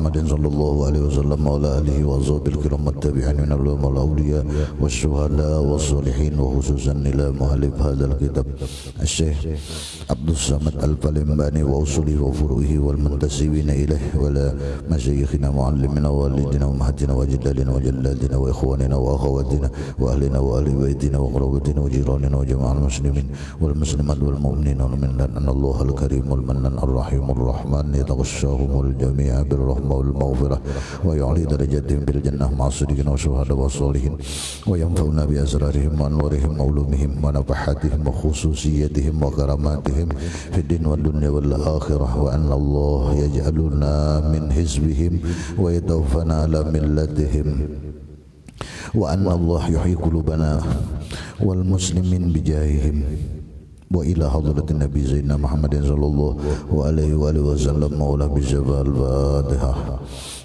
محمد صلى الله عليه وسلم وعلى آله وصحبه الكرام التابعين من الأولياء والشهداء والصالحين وخصوصا إلى مؤلف هذا الكتاب الشيخ عبد الصمد البالمباني وأصوله وفروعه والمنتسبين إليه ولا مشايخنا معلمنا ووالدنا وأمهاتنا وجدالنا وجلاتنا وإخواننا وأخواتنا وأهلنا وأهل بيتنا وقرابتنا وجيراننا وجميع المسلمين والمسلمات والمؤمنين ومن أن الله الكريم المنان الرحيم الرحمن يتغشاهم الجميع بالرحمة والمغفرة ويعلي درجاتهم بالجنة مع الصديقين والشهداء والصالحين وينفعنا بأسرارهم وأنوارهم وعلومهم ونفحاتهم وخصوصياتهم وكراماتهم في الدين والدنيا والآخرة وأن الله يجعلنا من حزبهم ويتوفنا على ملتهم وأن الله يحيي قلوبنا والمسلمين بجاههم وإلى حضرة النبي سيدنا محمد صلى الله عليه وآله وسلم مولاه بالشفاعة الفاتحة.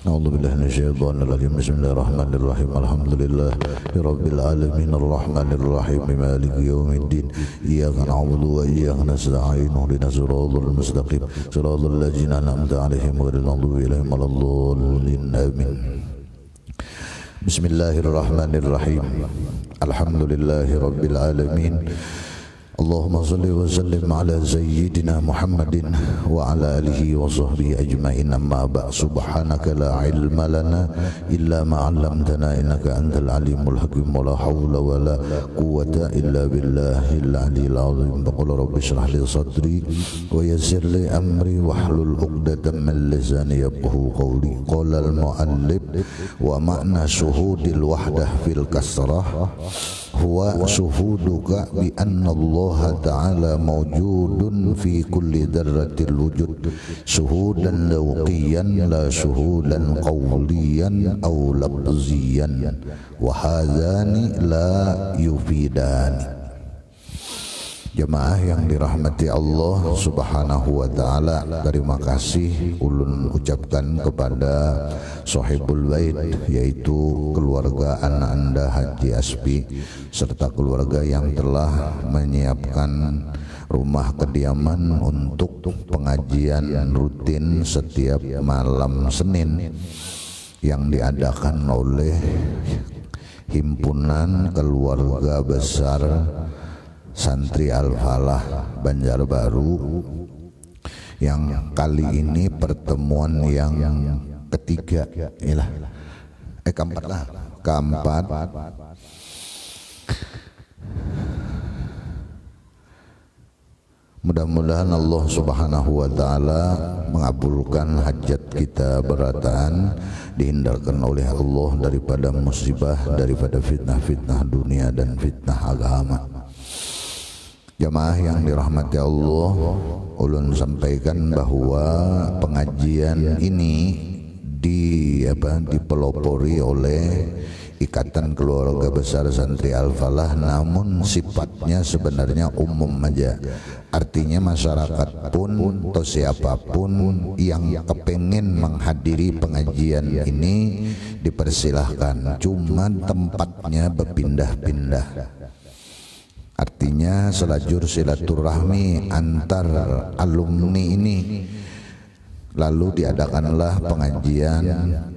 أعوذ بالله من الشيطان الرجيم. بسم الله الرحمن الرحيم. الحمد لله رب العالمين الرحمن الرحيم مالك يوم الدين إياك نعبد وإياك نستعين اهدنا الصراط المستقيم صراط الذين أنعمت عليهم غير المغضوب عليهم ولا الضالين آمين. بسم الله الرحمن الرحيم. الحمد لله رب العالمين. اللهم صل وسلم على سيدنا محمد وعلى آله وصحبه أجمعين. أما بعد سبحانك لا علم لنا إلا ما علمتنا إنك أنت العليم الحكيم ولا حول ولا قوة إلا بالله العلي العظيم. فقل رب اشرح لي صدري ويسر لي أمري واحلل عقدة من لساني يفقهوا قولي. قال المؤلف ومعنى شهود الوحدة في الكسرة هو شهودك بأن الله تعالى موجود في كل ذرة الوجود شهودا ذوقيا لا شهودا قوليا أو لفظيا وهذان لا يفيدان. Jemaah yang dirahmati Allah subhanahu wa ta'ala, terima kasih ulun ucapkan kepada Sohibul Bait, yaitu keluarga anak anda Haji Aspi serta keluarga yang telah menyiapkan rumah kediaman untuk pengajian rutin setiap malam Senin yang diadakan oleh Himpunan Keluarga Besar Santri Al-Falah Banjarbaru, yang kali ini pertemuan yang ketiga, keempat. Mudah-mudahan Allah subhanahu wa ta'ala mengabulkan hajat kita berataan, dihindarkan oleh Allah daripada musibah, daripada fitnah-fitnah dunia dan fitnah agama. Jamaah yang dirahmati Allah, ulun sampaikan bahwa pengajian ini dipelopori oleh Ikatan Keluarga Besar Santri Al-Falah, namun sifatnya sebenarnya umum aja. Artinya masyarakat pun atau siapapun yang kepengen menghadiri pengajian ini dipersilahkan, cuma tempatnya berpindah-pindah. Artinya selajur silaturahmi antar alumni ini, lalu diadakanlah pengajian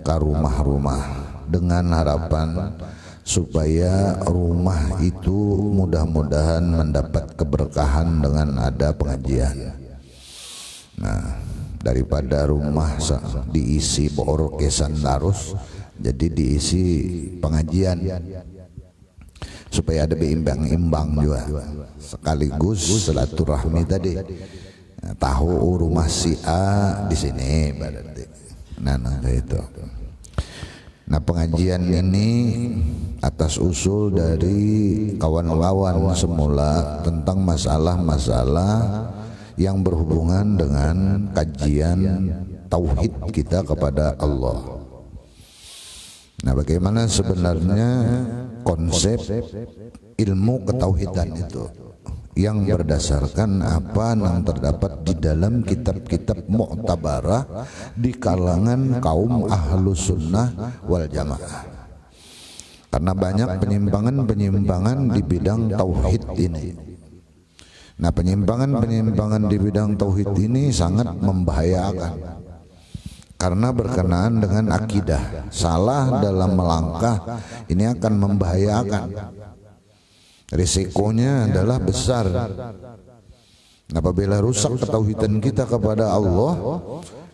ke rumah-rumah dengan harapan supaya rumah itu mudah-mudahan mendapat keberkahan dengan ada pengajian. Nah, daripada rumah diisi orkesan terus, jadi diisi pengajian supaya ada berimbang-imbang juga, sekaligus silaturahmi tadi. Nah, tahu rumah si A di sini berarti. Nah itu. Nah, pengajian ini atas usul dari kawan-kawan semula tentang masalah-masalah yang berhubungan dengan kajian tauhid kita kepada Allah. Nah, bagaimana sebenarnya konsep ilmu ketauhidan itu yang berdasarkan apa yang terdapat di dalam kitab-kitab mu'tabarah di kalangan kaum ahlus sunnah wal jamaah. Karena banyak penyimpangan-penyimpangan di bidang tauhid ini. Nah, penyimpangan-penyimpangan di bidang tauhid ini sangat membahayakan. karena berkenaan dengan akidah. Salah dalam melangkah ini akan membahayakan, risikonya adalah besar. Apabila rusak ketauhidan kita kepada Allah,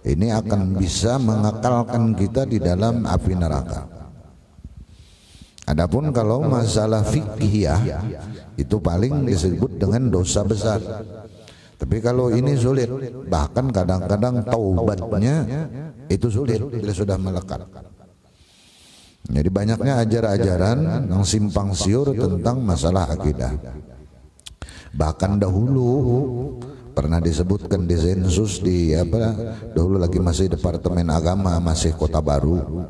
ini akan bisa mengekalkan kita di dalam api neraka. Adapun kalau masalah fiqhiyah itu paling disebut dengan dosa besar. Tapi kalau ini sulit, bahkan kadang-kadang taubatnya itu sulit bila sudah melekat. Jadi banyaknya ajaran-ajaran yang simpang siur tentang masalah akidah. Bahkan dahulu pernah disebutkan di sensus di dahulu lagi masih Departemen Agama, masih Kota Baru.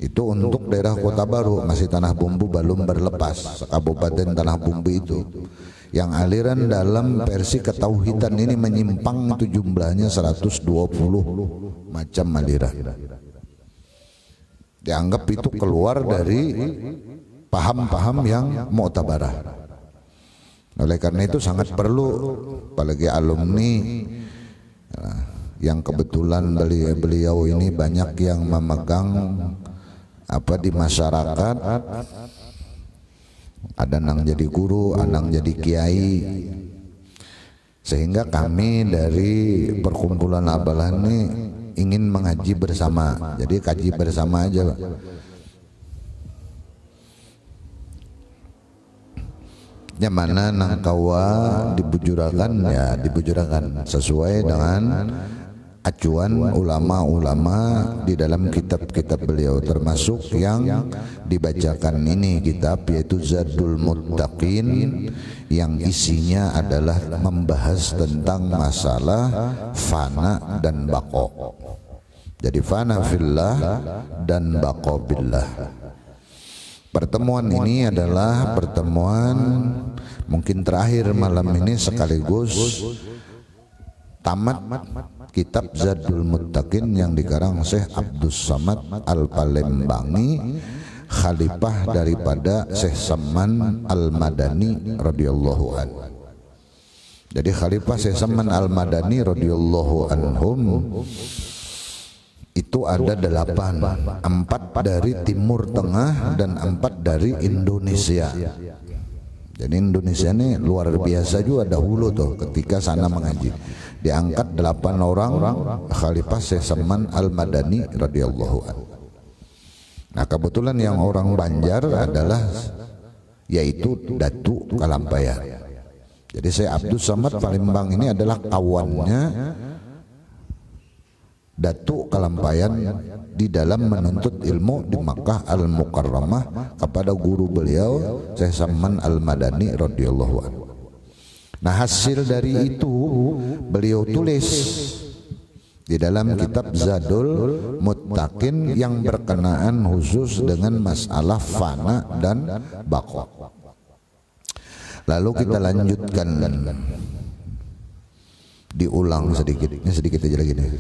Itu untuk daerah Kota Baru, masih Tanah Bumbu belum berlepas, Kabupaten Tanah Bumbu itu. Yang aliran dalam versi ketauhidan ini menyimpang, itu jumlahnya 120 macam aliran. Dianggap itu keluar dari paham-paham yang mu'tabarah. Oleh karena itu sangat perlu, apalagi alumni yang kebetulan beliau ini banyak yang memegang di masyarakat, ada nang jadi guru, ada nang jadi kiai, sehingga kami dari perkumpulan Abalah ini ingin mengaji bersama. Jadi kaji bersama aja, Pak. Yang mana nang kawa dibujurakan, ya dibujurakan sesuai dengan acuan ulama-ulama di dalam kitab-kitab beliau, termasuk yang dibacakan ini kitab yaitu Zadul Muttaqin, yang isinya adalah membahas tentang masalah fana dan baqo. Jadi fana fillah dan baqo billah. Pertemuan ini adalah pertemuan mungkin terakhir malam ini, sekaligus tamat kitab Zadul Muttaqin yang dikarang Syekh Abdus Samad Al-Palembangi, khalifah daripada Syekh Saman Al-Madani radhiyallahu anhu. Jadi khalifah Syekh Saman Al-Madani radhiyallahu anhum itu ada 8, 4 dari Timur Tengah dan 4 dari Indonesia. Jadi Indonesia ini luar biasa juga dahulu tuh ketika sana mengaji. Diangkat 8 orang khalifah Syekh Saman Al-Madani radhiyallahu anhu. Nah, kebetulan yang orang Banjar adalah yaitu Datu Kalampayan. Jadi Syekh Abdus Samad Palembang ini adalah kawannya Datu Kalampayan di dalam menuntut ilmu di Makkah Al-Mukarramah kepada guru beliau Syekh Saman Al-Madani radhiyallahu anhu. Nah, hasil dari itu beliau tulis di dalam kitab Zadul Muttaqin yang berkenaan khusus dengan masalah fana dan baqo. Lalu kita lanjutkan, diulang sedikit, ini sedikit aja lagi nih.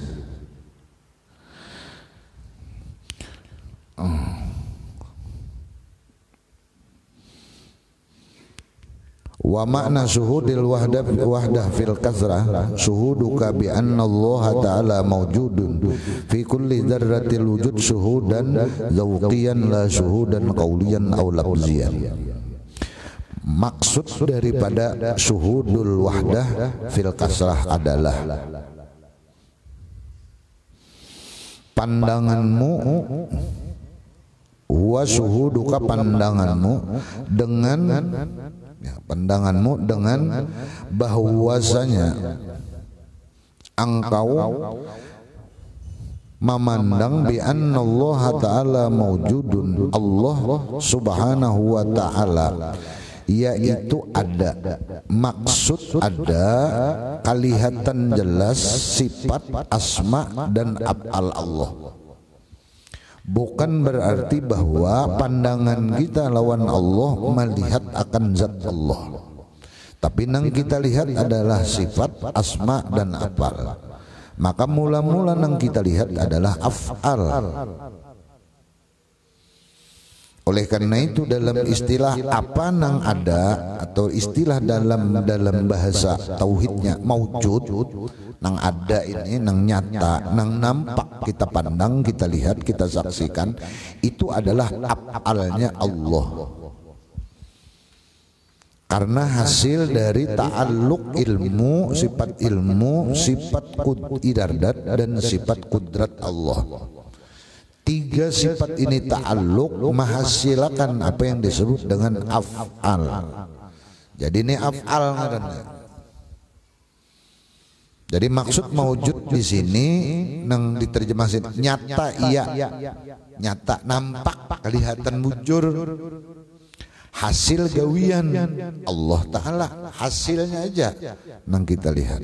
Wa makna syuhudil wahdah fil kasrah syuhuduka bi anna Allah ta'ala mawjudun fi kulli dzarratil wujud syuhudan zawqiyan la syuhudan qawliyan aw lafziyan. Maksud daripada syuhudul wahdah fil kasrah adalah pandanganmu, wa syuhuduka pandanganmu dengan bahwasanya engkau memandang bi anna Allah ta'ala mawjudun, Allah subhanahu wa ta'ala yaitu ada, maksud ada, kelihatan jelas sifat asma dan af'al Allah. Bukan berarti bahwa pandangan kita lawan Allah melihat akan zat Allah, tapi yang kita lihat adalah sifat, asma dan af'al. Maka mula-mula yang kita lihat adalah af'al. Oleh karena itu dalam istilah apa nang ada atau istilah dalam bahasa tauhidnya maujud, nang ada ini nang nyata, nang nampak kita pandang, kita lihat, kita saksikan, itu adalah af'alnya Allah. Karena hasil dari ta'alluq ilmu, sifat iradat dan sifat kudrat Allah. Tiga sifat ini ta'alluq menghasilkan apa yang disebut dengan af'al. Jadi ini af'al ngarannya. Jadi maksud maujud di sini nang diterjemahin nyata, iya, nyata, nampak, kelihatan, bujur, hasil gawian Allah Ta'ala, hasilnya aja nang kita lihat.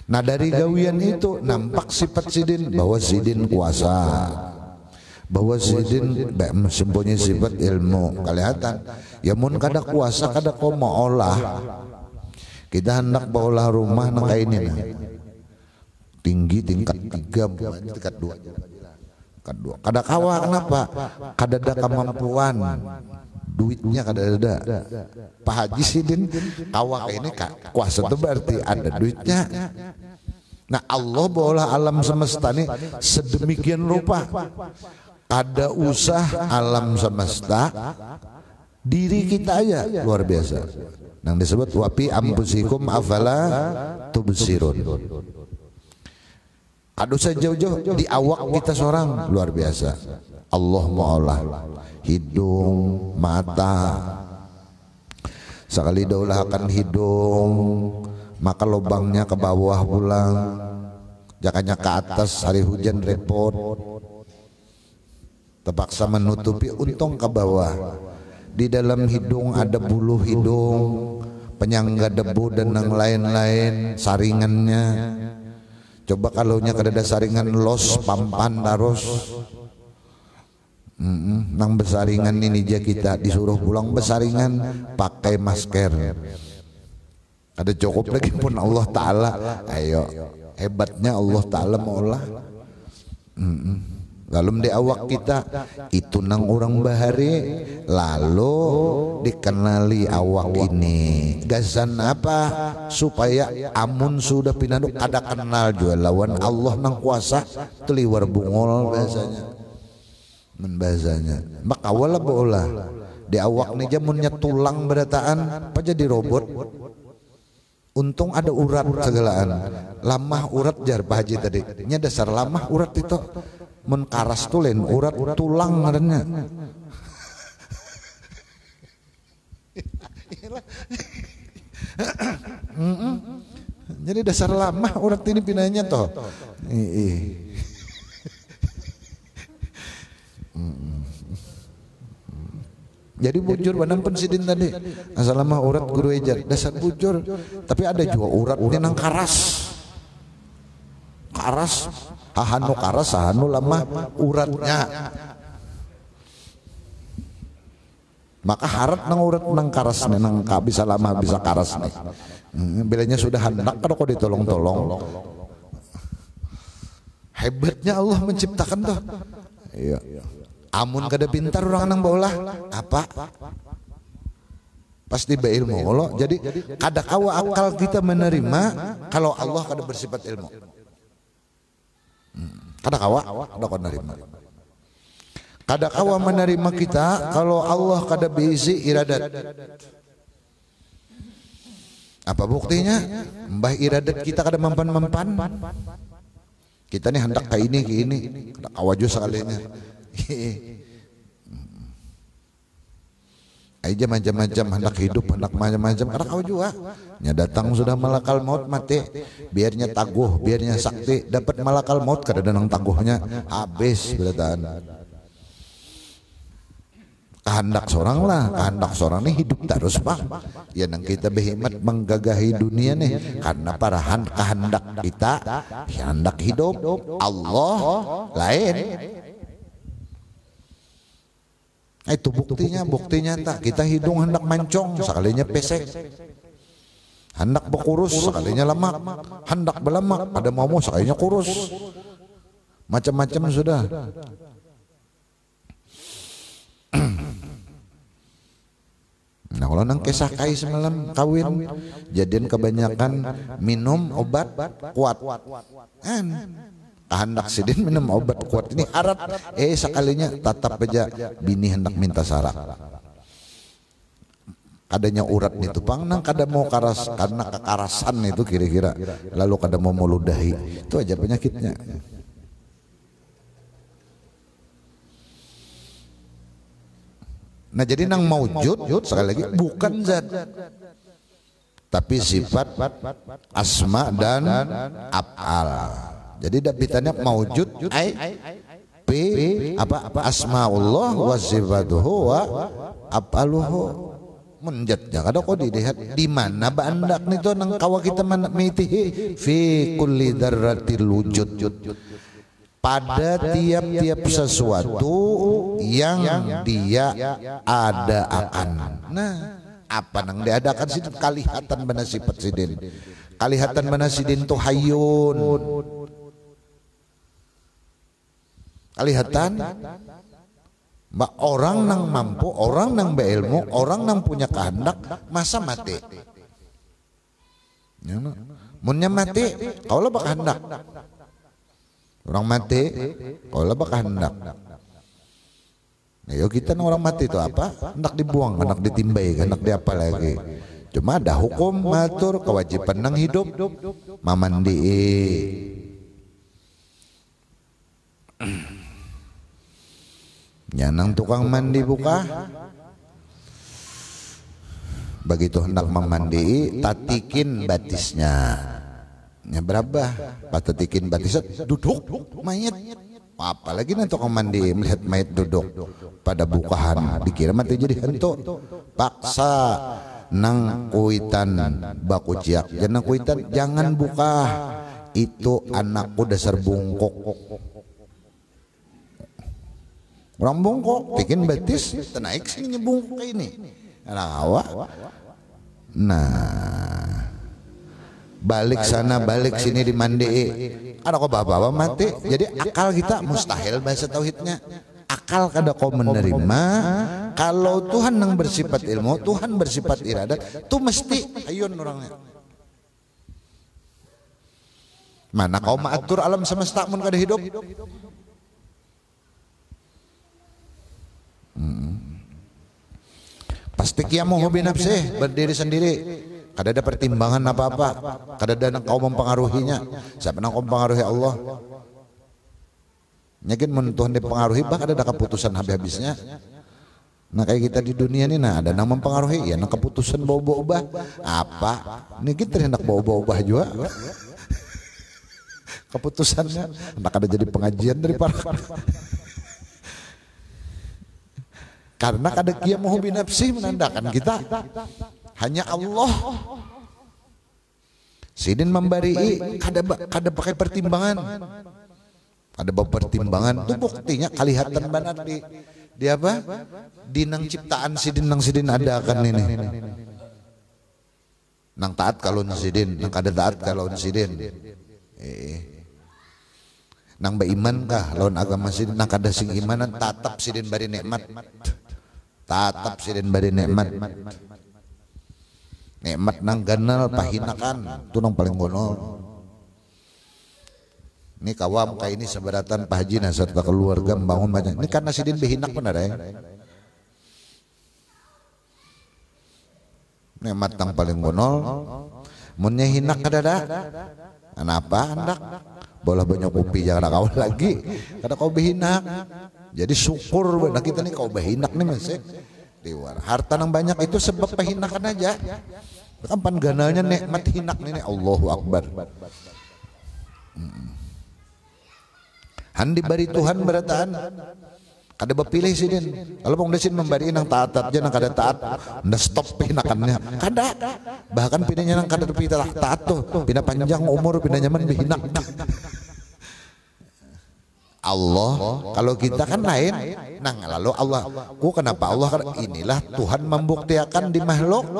Nah dari gawian itu nampak sifat sidin, bahwa sidin kuasa, bahwa sidin mempunyai sifat ilmu, kelihatan. Ya mun kada kuasa kada kau mau olah. Kita hendak bawa rumah nang kayak ini nah. Tinggi tingkat 3, tingkat 2. Kada kawa kenapa? Kada ada kemampuan, duitnya kada ada. Pak Haji Sidin kawa kayak ini kuasa itu berarti ada duitnya. Nah Allah bawa alam semesta ini sedemikian rupa, kada usah alam semesta, diri kita aja luar biasa. Yang disebut wapi ampusikum afala tubsirun. Kada usah jauh-jauh, di awak kita seorang luar biasa. Allah maulah hidung, mata. Sekali daulahkan hidung, maka lubangnya ke bawah pulang, jakanya ke atas, hari hujan repot, terpaksa menutupi, untung ke bawah. Di dalam hidung ada bulu hidung, penyangga debu dan yang lain-lain, saringannya. Coba kalau nya kada ada saringan los pampan taros. Nang besaringan ini aja kita disuruh pulang besaringan pakai masker. Ada cukup lagi pun Allah Ta'ala. Ayo, hebatnya Allah Ta'ala maulah. Lalu di awak kita itu nang orang bahari, lalu dikenali awak ini. Gazan apa? Supaya amun sudah pinaduk ada kenal juga lawan Allah nang kuasa teliwar bungol bahasanya. Membahasanya. Maka wala bola di awak ni jamunnya tulang berataan apa jadi robot. Untung ada urat segalaan. Lamah urat jar Pak Haji tadi. Nya dasar lamah urat itu. Mun karas tulen urat tulang ngarannya. Jadi dasar lamah urat ini pinanya toh. Jadi bujur badan pensidin tadi. Asal lamah urat guru ejar dasar bujur. Tapi ada juga urat ini nang karas. Karas, hahanu karas, hahanu lamah uratnya. Maka harat nang urat nang karas nih, nang bisa lama bisa karas nih. Bilanya sudah hendak kada kok ditolong-tolong. Hebatnya Allah menciptakan tuh. Iya. Amun kada pintar orang nang baulah apa? Pasti beilmu Allah. Jadi kada kawa akal kita menerima kalau Allah kada bersifat ilmu. Kada kawa menerima. Kada kawa menerima kita kalau Allah kada berisi iradat. Apa buktinya? Mbah iradat kita kada mempan-mempan. Kita nih hendak ke ini, kada kawa juga sekalinya. Aja macam-macam hendak hidup, hendak macam-macam, kada kawa juga. Nya datang sudah malakal maut mati, biarnya taguh, biarnya sakti, dapat malakal maut kada ada nang taguhnya, habis berataan. Kehendak seorang lah, kehendak seorang nih hidup terus bang. Ya nang kita berhemat menggagahi dunia nih, karena para kehendak kita, kehendak hidup Allah lain. Itu buktinya tak kita hidung hendak mancong, sekalinya pesek. Hendak berkurus, sekalinya lemak. Hendak berlemak, pada mau sekalinya kurus. Macam-macam sudah. kalau nang kesakai semalam kawin jadian kebanyakan minum obat kuat hendak sidin minum obat kuat ini harat sekalinya tatap aja bini hendak minta syarat adanya urat nih tupang nang kada mau karas karena kekarasan itu kira-kira lalu kada mau meludahi itu aja penyakitnya. Nah jadi nang maujud sekali lagi bukan zat tapi sifat asma dan af'al. Jadi dapitannya maujud apa asmaullah wa sifatuhu wa af'aluhu menjatnya kada kok dilihat di mana bandak nito nang kawa kita mitihi fi kulli dzarratil wujud pada tiap-tiap sesuatu yang dia ada akan. Nah, apa nang diadakan sidin kalihatan bana sifat sidin. Kalihatan bana sidin tu hayyun. Kalihatan orang nang mampu, orang nang beilmu, orang nang punya kehendak masa mati. Munnya mati, kaulah berkehendak. Orang mati, kalau bakal hendak. Nah, kita orang mati itu apa? Hendak dibuang, hendak ditimbai, hendak diapa lagi. Cuma ada hukum matur kewajiban nang hidup, mamandi. Nyanang tukang mandi buka. Begitu hendak memandi, tatikin batisnya. Ya berapa? Patetikin batisat duduk mayat. Apalagi nanti kau mandi melihat mayat duduk pada bukahan dikira mati jadi hantu. Paksa nang kuitan baku ciak jangan kuitan jangan buka itu anakku dasar bungkok. Orang bungkok bikin batis tenaik sini bungkok ini. Nah balik sana balik sini dimandi ada kok bapak mati jadi akal kita mustahil bahasa tauhidnya akal kada kau menerima kalau Tuhan yang bersifat ilmu Tuhan bersifat iradat itu mesti ayun orangnya mana kau mengatur alam semesta mun kada hidup pasti kiamu hobi nafsi berdiri sendiri. Kada ada pertimbangan apa-apa, kada ada nang kau mempengaruhinya. Siapa nang kau mempengaruhi Allah? Nyakin mentuhan dipengaruhi bah kada ada keputusan habis-habisnya. Nah kayak kita di dunia ini nah ada nang mempengaruhi ya nang keputusan bawa-bawa ubah. Apa? Ini kita hendak bawa-bawa ubah juga. Keputusannya hendak ada jadi pengajian dari para karena kada kia mau binafsi menandakan kita hanya Allah. Sidin memberi kada pakai pertimbangan. Ada pertimbangan itu buktinya kalihatan banget di apa? Di nang ciptaan sidin nang sidin ada akan ini. Nang taat kalau sidin, nang kada taat kalau sidin. Nang beriman kah lawan agama sidin nang kada sing imanan tatap sidin bari nikmat. Tatap sidin bari nikmat. Nikmat nang ganal pahinakan itu nang paling gonol. Ini kawam kayak ini seberatan Pak Haji serta keluarga membangun banyak. Ini karena sidin behinak benar ya. Nikmat nang paling gonol. Munnya hinak kadada. Kenapa hendak? Bola banyak kopi jangan kau lagi. Kada kau behinak. Jadi syukur benar kita nih kau behinak nih masih. Harta yang banyak itu sebab pehinakan aja. Kapan ganalnya nikmat hinak nih Allahu Akbar. Handi bari Tuhan berataan. Kada bepilih sidin. Kalau pong desin membari nang taat aja nang kada taat, nda stop pehinakannya. Kada. Bahkan pinanya nang kada pindah taat tuh, pindah panjang umur pindah nyaman behinak. Allah kalau kita kan lain nah lalu Allah kenapa Allah inilah Tuhan membuktikan di makhluk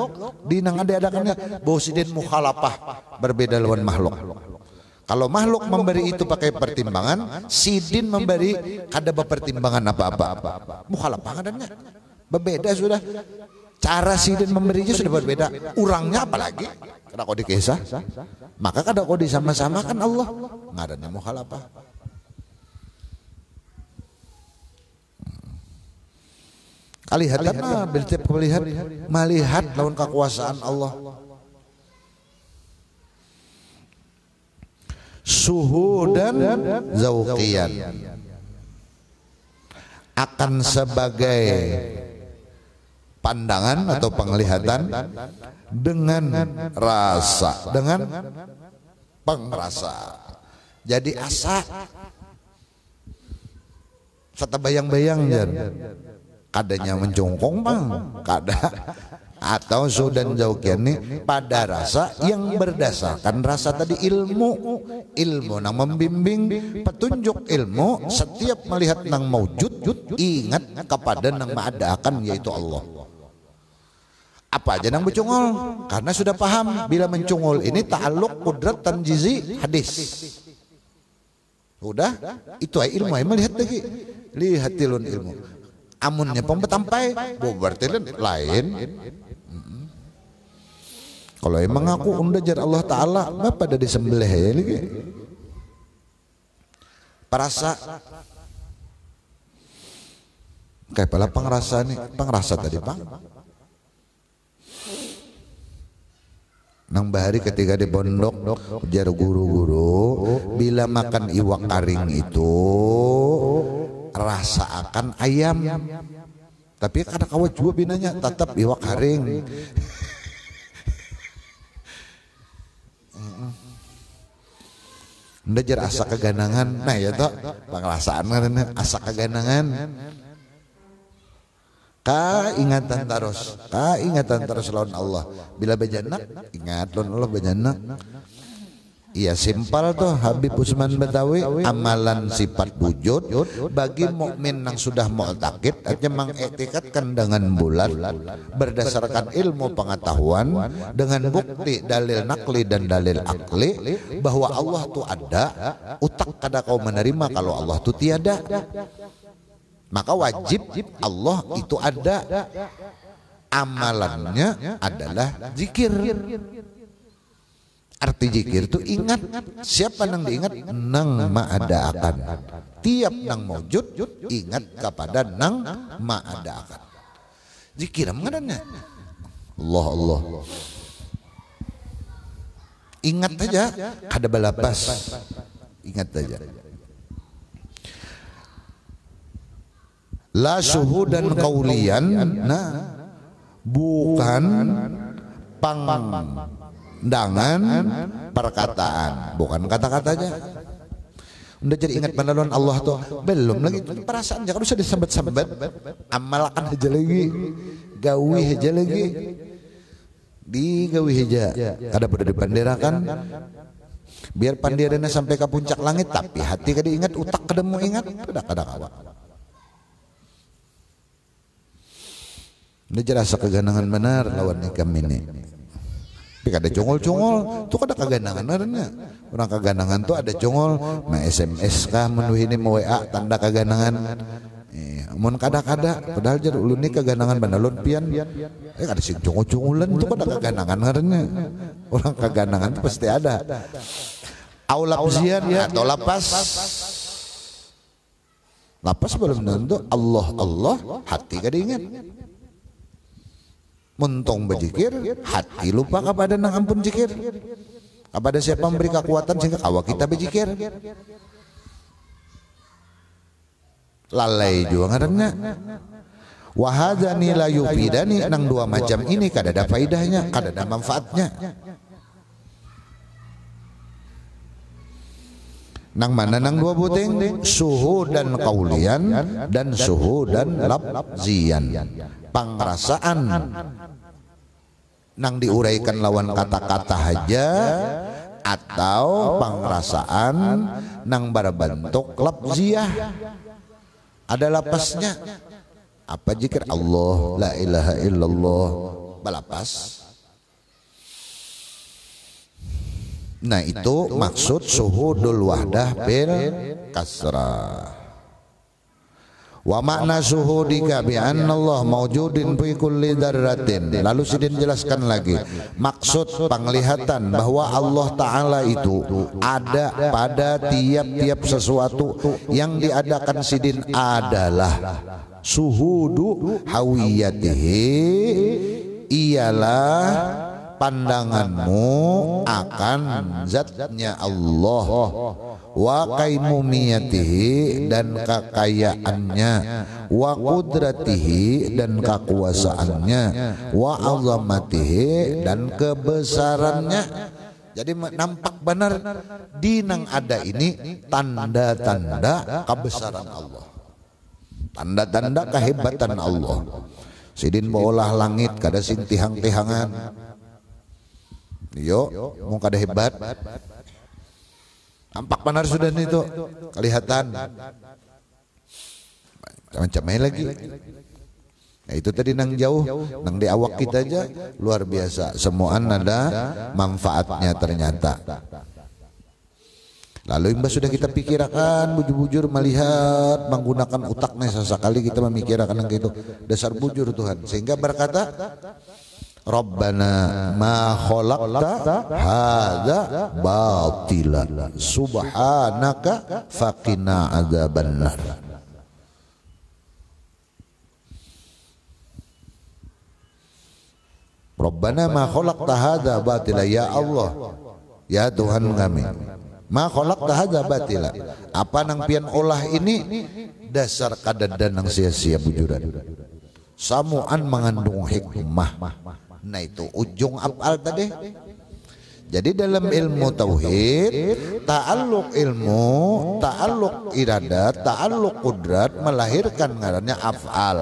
di nang ada-adakannya bahwa sidin mukhalafah berbeda lawan makhluk. Kalau makhluk memberi itu pakai pertimbangan, sidin memberi kada berpertimbangan apa-apa. Mukhalafah adanya berbeda sudah. Cara sidin memberinya sudah berbeda, urangnya apalagi kada kau dikisah, maka kada kau disama-sama kan Allah ngadanya mukhalafah. Kalihatan bertiap melihat melihat lawan kekuasaan Allah. Suhudan zauqiyan akan sebagai pandangan atau penglihatan dengan rasa, dengan pengrasa. Jadi asa serta bayang-bayang kadanya mencungkung bang, kada atau sudan jaukian ini pada rasa yang berdasarkan rasa tadi ilmu nang membimbing petunjuk ilmu setiap melihat nang maujud ingat kepada nang ma'adakan yaitu Allah. Apa aja nang mencungol karena sudah paham bila mencungol ini ta'alluq qudrat tanjizi hadis. Udah itu ay ilmu ay melihat lagi lihat tilun ilmu amunnya pembetampai berarti lain. Kalau emang aku undajar Allah Ta'ala bapak ada disembelih ya lagi perasa kayak pala pengrasa nih, pengrasa tadi bang nang bahari ketika di pondok ujar guru-guru bila makan iwak karing itu rasa akan ayam tapi kadang kawat juga binanya tetap iwak karing. Ndajar asa keganangan, nah ya toh pengrasaan karena asa keganangan. Ingatan terus lawan Allah. Bila bejanak ingat lawan Allah bejanak. Iya simpel tuh Habib Usman Betawi amalan sifat wujud bagi mukmin yang sudah mu'taqid artinya mengiktikadkan dengan bulat berdasarkan ilmu pengetahuan dengan bukti dalil nakli dan dalil akli bahwa Allah tuh ada utak kada kau menerima kalau Allah tuh tiada maka wajib Allah itu ada amalannya adalah zikir. Arti zikir itu ingat siapa nang diingat nang ma'ada akan tiap nang maujud ingat kepada nang ma'ada akan zikir mengenanya Allah Allah ingat aja kada balapas ingat aja la syuhudan qauliyan nah bukan pandangan perkataan bukan kata-katanya. Udah jadi ingat pandaluan Allah tuh belum lagi perasaan jangan usah disambat-sambat amalkan aja lagi gawi aja lagi digawi aja kada pada dipanderakan biar pandirana sampai ke puncak langit tapi hati kada ingat utak kada mau ingat kada kawa. Udah jerasa keganangan benar lawan nikam ini. Tapi ada congol-congol tuh kada kaganangan naranya orang kaganangan tuh ada congol ma SMS kah menuhi ini mau WA tanda kaganangan mun kada-kada padahal jar ulun ni kaganangan banalon pian kada sing congol-congolan tuh kada kaganangan naranya orang kaganangan tuh pasti ada aulapzian atau lapas belum tentu Allah hati kada ingat mentong berzikir hati lupa kepada nang ampun zikir kepada siapa memberi kekuatan sehingga kawa kita berzikir lalai juga ngaranna wahadani la yufidani nang dua macam ini kada ada faidahnya kada ada manfaatnya nang mana nang dua buting suhu dan kaulian dan suhu dan labzian pangrasaan nang diuraikan lawan kata-kata aja atau pangrasaan nang berbentuk labziyah ada lapasnya apa zikir Allah la ilaha illallah balapas. Nah itu maksud suhudul wahdah bil kasrah Wa makna suhudika bi anna Allah mawjudin fi kulli dzarratin. Lalu Sidin jelaskan lagi maksud penglihatan bahwa Allah Ta'ala itu ada pada tiap-tiap sesuatu yang diadakan Sidin adalah suhudu hawiyatihi, ialah pandanganmu akan zatnya Allah, wa kaimumiyatihi, dan kekayaannya, wa qudratihi, dan kekuasaannya, wa azamatihi, dan kebesarannya. Jadi nampak benar di nang ada ini tanda-tanda kebesaran Allah, tanda-tanda kehebatan Allah. Sidin baolah langit kada sintihang-tihangan, yo mau kada hebat, nampak benar sudah itu kelihatan macam-macam lagi. Nah, itu tadi nang jauh, nang di awak kita aja luar biasa, semuaan ada manfaatnya ternyata. Lalu imbas sudah kita pikirkan bujur-bujur melihat menggunakan otaknya, sesekali kita memikirkan yang itu dasar bujur Tuhan, sehingga berkata Rabbana ma khalaqta hadza batilan subhanaka faqina adzabannar. Rabbana ma khalaqta hadza batila, ya Allah, ya Tuhan kami, ma khalaqta hadza batila, apa nang pian olah ini dasar kadadan nang sia-sia bujuran, samuan mengandung hikmah. Nah itu ujung af'al tadi. Jadi dalam ilmu tauhid, ta'alluq ilmu, ta'alluq iradat, ta'alluq qudrat melahirkan ngarannya af'al.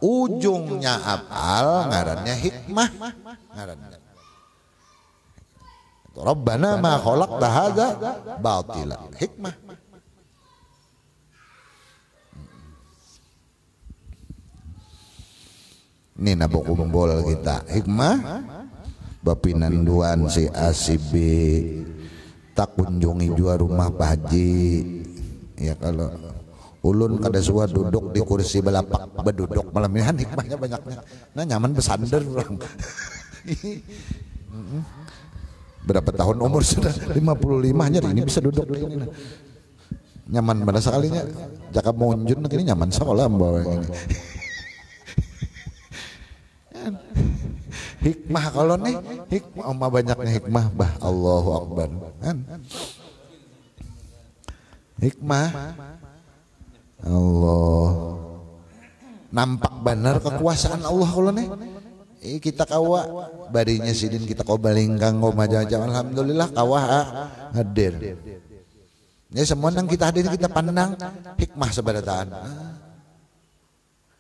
Ujungnya af'al ngarannya hikmah, ngarannya. Rabbana ma khalaqta hadza batila, hikmah. Ini nabo kumpul kita hikmah bapinanduan si A si B, tak kunjungi jua rumah Pak Haji. Ya kalau ulun kada suah duduk di kursi belapak beduduk malam ini, hikmahnya banyaknya. Nah nyaman besander orang. Berapa tahun umur sudah? 55 nya ini bisa duduk ini. Nyaman pada sekalinya. Jaka monjun ini nyaman sekolah bawa ini. Hikmah kalau nih hikmah banyaknya hikmah bah, Allahu Akbar kan. Hikmah Allah, nampak benar kekuasaan Allah kalau nih kita kawa barinya Sidin kita kau balingkang kau macam-macam, alhamdulillah kawah hadir. Ya semua yang kita hadir kita pandang hikmah seberataan.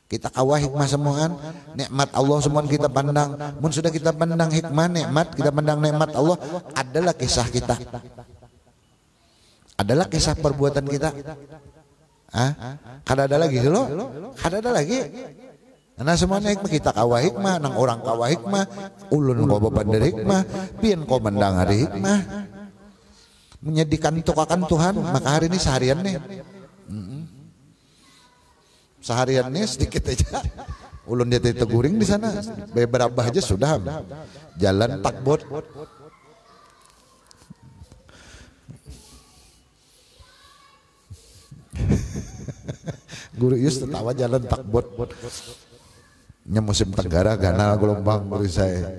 Kita kawah hikmah semuaan, nikmat Allah semuaan kita pandang. Mun sudah kita pandang hikmah nikmat, kita pandang nikmat Allah, adalah kisah kita, adalah kisah perbuatan kita. Kada ada lagi lo, kada ada lagi. Karena semuanya hikmah, kita kawah hikmah, nang orang kawah hikmah, ulun kau bepander hikmah, pian kau mendang hari hikmah. Menyedihkan tukakan Tuhan, maka hari ini seharian nih. Seharian nih sedikit aja, ulun dia teguring di sana, beberapa aja sudah jalan takbot. Guru Yus tertawa jalan takbot. Nya musim tenggara ganal gelombang guru saya.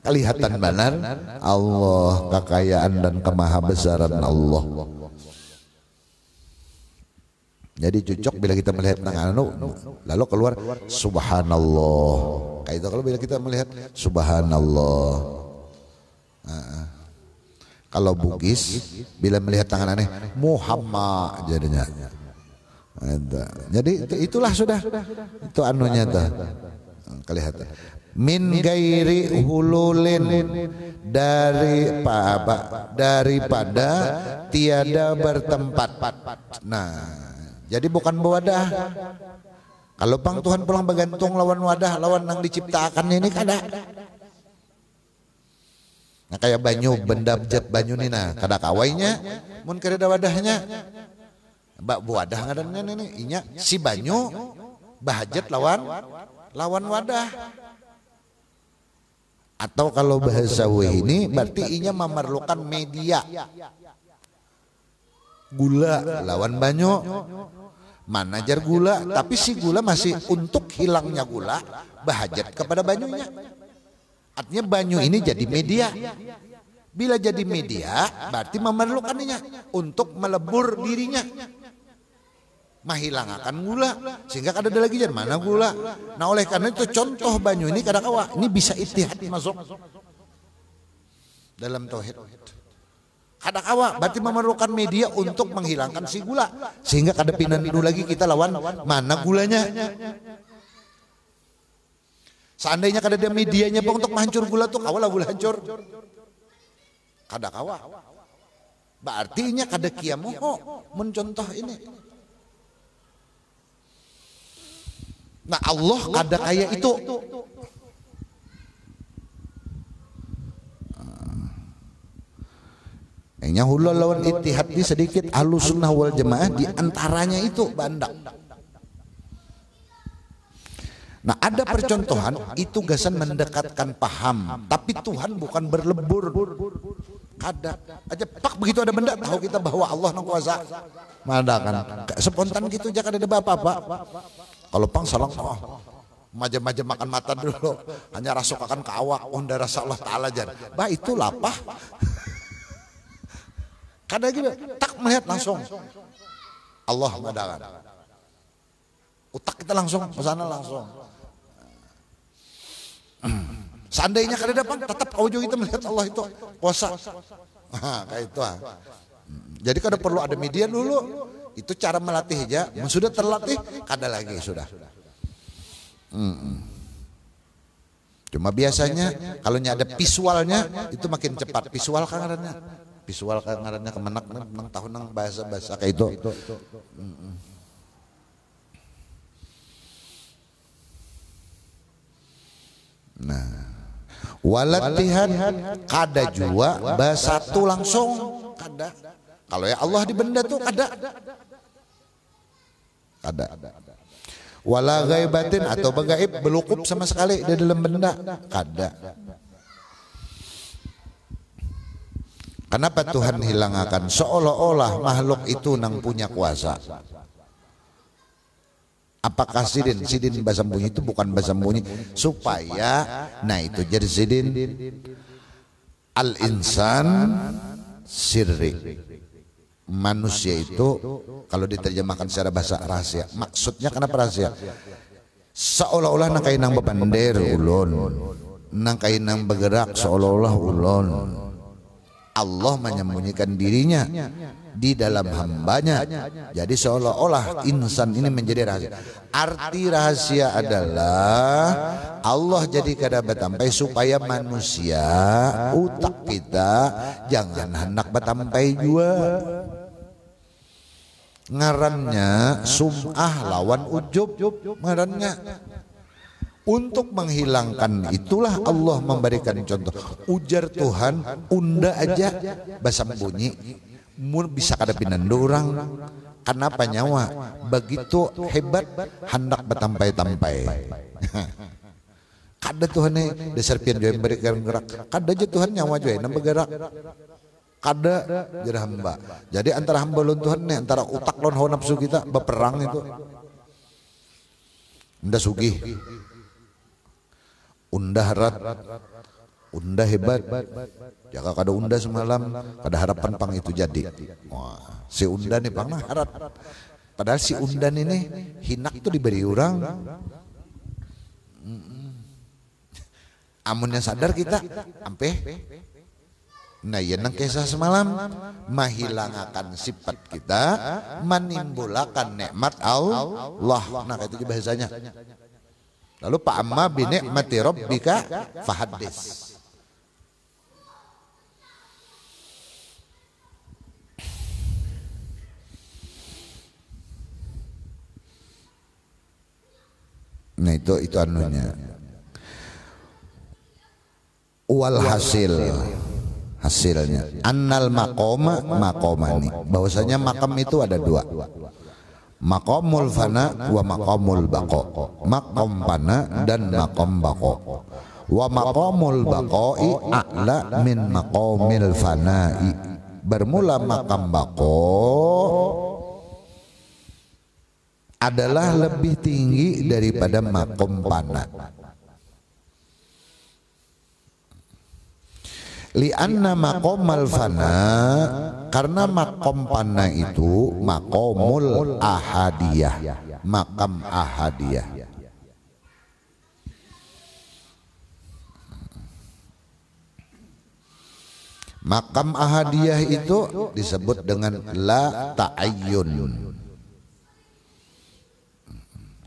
Kelihatan benar Allah, kekayaan dan kemahabesaran Allah. Jadi cocok bila kita melihat nang lalu keluar subhanallah. Kayak itu kalau bila kita melihat subhanallah. Kalau Bugis bila melihat tangan aneh Muhammad jadinya. Jadi itulah sudah itu anunya tuh kelihatan. Min gairi hululin, daripada tiada bertempat. Nah, jadi bukan bewadah. Kalau pang Tuhan pulang bergantung lawan wadah, lawan yang diciptakannya ini kada. Nah kayak banyu, benda jat banyu ini nah kada kawainya, mun kada wadahnya. Mbak wadah ngarannya nenek inya si banyu bahajat lawan wadah. Atau kalau bahasa ini berarti inya memerlukan media. Gula lawan banyu. Manajer gula, tapi si gula masih untuk hilangnya gula bahajat kepada banyunya. Artinya banyu ini jadi media. Bila jadi media berarti memerlukannya untuk melebur dirinya, menghilangkan gula sehingga kada ada lagi jan mana gula. Nah oleh karena itu contoh banyu ini kada kawa ini bisa ittihad masuk dalam tauhid. Kada kawa berarti memerlukan media untuk menghilangkan si gula sehingga kada pinan dulu lagi kita lawan mana gulanya. Seandainya kada ada medianya Bang untuk menghancur gula tuh kawa lah gula hancur. Kada kawa. Berarti nya kada kiamoho mencontoh ini. Nah Allah kada kayak itu. Nya hula lawan ittihad di sedikit Ahlus Sunnah wal Jamaah di antaranya itu bandak. Nah ada percontohan itu gasan mendekatkan paham, tapi Tuhan bukan berlebur. Kada aja pak begitu ada benda tahu kita bahwa Allah yang kuasa. Ada kan spontan gitu aja kada ada apa-apa. Kalau pang salah majem-majem makan mata dulu hanya rasuk akan ke awak onda rasa Allah Ta'ala jan. Bah itu lapah. Kada gitu tak melihat langsung Allah madakan. Utak kita langsung kesana langsung. Seandainya kada dapat tetap audio kita melihat Allah itu kuasa. Kayak itu. Jadi kada perlu ada media dulu. Itu cara melatih aja. Sudah terlatih kada lagi sudah. Cuma biasanya kalau ada visualnya itu makin cepat. Visual kangarannya. Visual kangarannya kemenak nang tahun nang bahasa-bahasa kayak itu. Nah, walatihan kada jua basatu langsung kada. Kalau ya Allah di benda tuh kada. Wala gaibatin atau bagaib belukup sama sekali di dalam benda kada. Kenapa Tuhan hilangkan seolah-olah makhluk itu nang punya kuasa? Apakah sidin bahasa bunyi itu bukan bahasa bunyi supaya nah itu jadi sidin al-insan sirri manusia itu kalau diterjemahkan secara bahasa rahasia maksudnya kenapa rahasia seolah-olah nang kainang bebander ulun nang kainang bergerak seolah-olah ulun Allah menyembunyikan dirinya di dalam hambanya. Jadi seolah-olah insan ini menjadi rahasia. Arti rahasia adalah Allah jadi kada batampai supaya manusia utak kita jangan hendak batampai jua. Ngarannya sum'ah lawan ujub ngarannya. Untuk menghilangkan itulah Allah memberikan contoh. Ujar Tuhan, unda aja basam bunyi, mun bisa kada pinan dorang. Kenapa nyawa? Begitu hebat, hendak bertampai-tampai. Kada Tuhan dasar pian juga memberikan gerak. Kada aja Tuhan nyawa juga yang bergerak. Kada jadi hamba. Jadi antara hamba lawan Tuhan nih, antara utak lawan hawa nafsu kita berperang itu. Unda sugih. Unda harat, unda hebat, jaka kada unda semalam, kada harapan pang itu jadi. Wah, si unda nih pang harat. Padahal si unda ini hinak tuh diberi orang. Amunnya sadar kita, ampe. Nah, ya nang kisah semalam menghilangkan sifat kita, menimbulkan nikmat Allah. Nah, kayak itu bahasanya. Lalu Pak Amma binikmati rabbika fahaddis. Nah itu anunya. Walhasil hasilnya annal maqama maqamani, bahwasanya makam itu ada dua, maqamul fana wa maqamul baqa, maqam fana dan maqam baqa. Wa maqamul baqai a'la min maqamil fana'i, bermula makam baqa adalah lebih tinggi daripada makom fana. Lianna maqamal fana, karena makom fana itu maqamul ahadiyah, makam ahadiyah. Makam ahadiyah itu disebut dengan la ta'ayyun.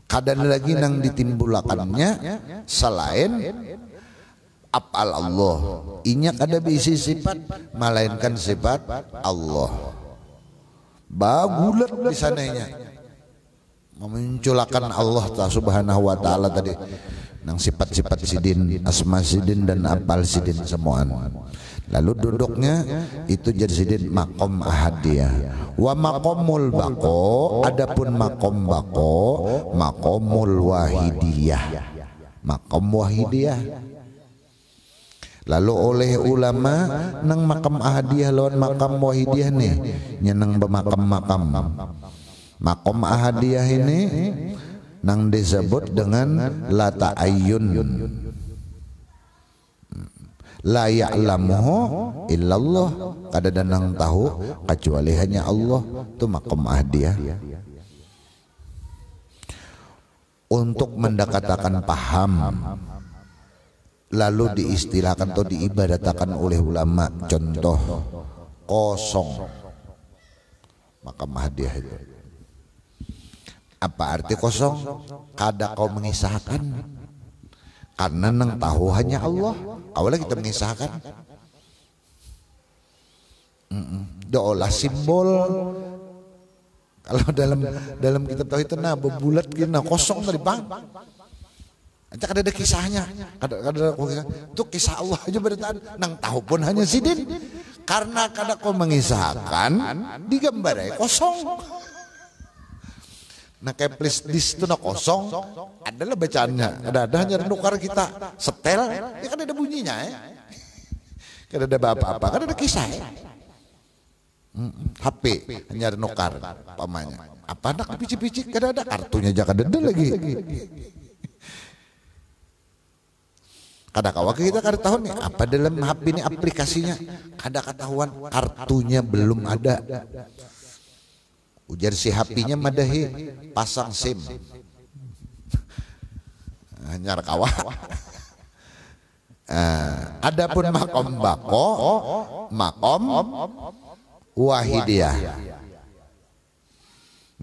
Kadang lagi nang ditimbulakannya selain apal Allah, inya kada bisi sifat melainkan sifat Allah. Bagulat di sananya memunculkan Allah subhanahu wa ta'ala tadi nang sifat-sifat sidin, asma sidin dan apal sidin semuaan. Lalu duduknya itu jadi sidin makom ahadiyah. Wa makomul bako, adapun makom bako makomul wahidiyah, makom wahidiyah. Lalu oleh ulama nang makam ahadiyah lawan makam wahidiyah nih nyeneng bemakam-makam. Makom ahadiyah ini nang disebut dengan la ta'ayyun, la ya'lamuhu illallah, kada ada nang tahu kecuali hanya Allah. Itu makom ahadiyah. Untuk mendekatkan paham, lalu diistilahkan atau diibadatakan oleh ulama, contoh kosong, makam ahadiyah itu. Apa arti kosong? Kada kau mengisahkan, karena nang tahu hanya Allah. Awalnya kita mengisahkan doalah simbol. Kalau dalam kitab tauhid itu nah bebulat gini kosong dari bang. Entah kada ada kisahnya, kada itu kisah Allah aja beritaan. Nang tahu pun hanya sidin, karena kada kau mengisahkan digambar kosong. Nah kayak please this itu nah kosong adalah bacaannya, ada hanya nukar kita setel ya kan ada bunyinya ya, kan ada apa-apa, kan ada kisah ya. HP hanya nukar pamannya apa nak picik-picik, kan ada kartunya jangan ada lagi. Kada kawa kita kada tahu nih apa dalam HP ini aplikasinya, kada ketahuan, kartunya belum ada. Ujar si HP-nya madahi pasang SIM. Nyar kawa. Adapun makom bako, makom wahidiyah.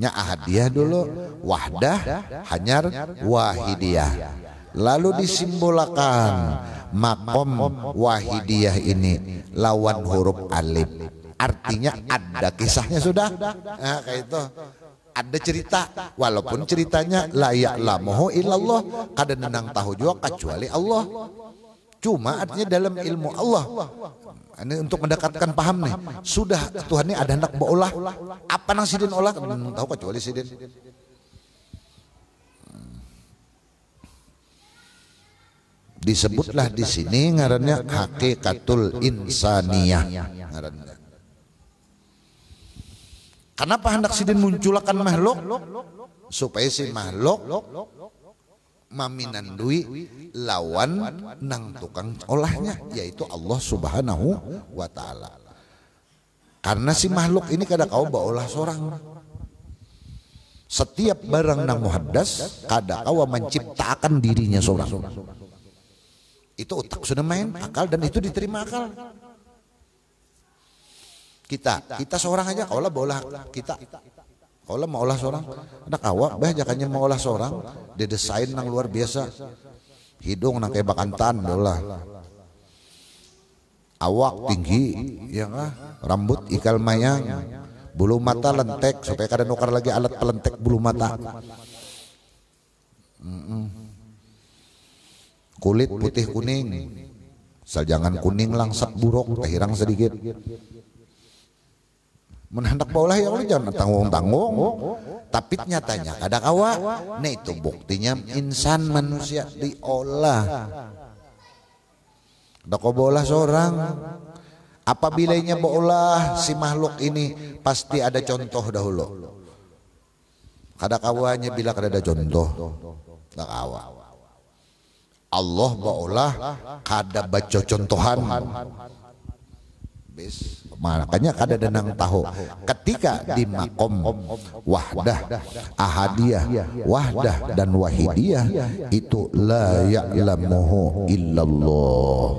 Nya ahadiyah dulu, wahdah, hanyar wahidiyah. Lalu disimbolkan makom wahidiyah ini lawan huruf alif. Artinya ada kisahnya sudah, nah, kayak itu ada cerita, walaupun ceritanya la ya'lamuhu illallah, kada nenang tahu juga kecuali Allah. Cuma artinya dalam ilmu Allah. Ini untuk mendekatkan paham nih. Sudah Tuhan ini ada hendak beolah, apa nang sidin olah kada nenang tahu kecuali sidin. Disebutlah di sini ngarannya hakikatul insaniyah ngarannya. Kenapa hendak sidin munculkan makhluk? Supaya si makhluk maminandui lawan nang tukang olahnya, yaitu Allah subhanahu wa ta'ala. Karena si makhluk ini kada kau baolah seorang. Setiap barang nang muhaddas kada kau menciptakan dirinya seorang. Itu otak sudah main akal dan itu diterima akal. Kita seorang aja kaulah bolah kita. Kaulah mau olah seorang. Anak awak bah jakannya mau olah seorang, didesain nang luar biasa. Hidung nang kayak bakantan bolah. Awak tinggi ya rambut ikal mayang, bulu mata lentek supaya kada nukar lagi alat pelentek bulu mata. Kulit putih kuning, Asal jangan kuning langsat buruk tehirang sedikit. Menhendak baulah ya Allah jangan tanggung-tanggung. Tapi nyatanya kada kawa. Nah itu buktinya insan manusia diolah. Ada kau bola seorang. Apabilanya bola si makhluk ini pasti ada contoh dahulu. Kada kawanya bila kada ada contoh. Kada kawa. Allah baulah kada baca contohan. Bis. Makanya kada denang tahu ketika di makom wahdah, ahadiyah, wahdah dan wahidiyah itu la ya'lamuhu illallah.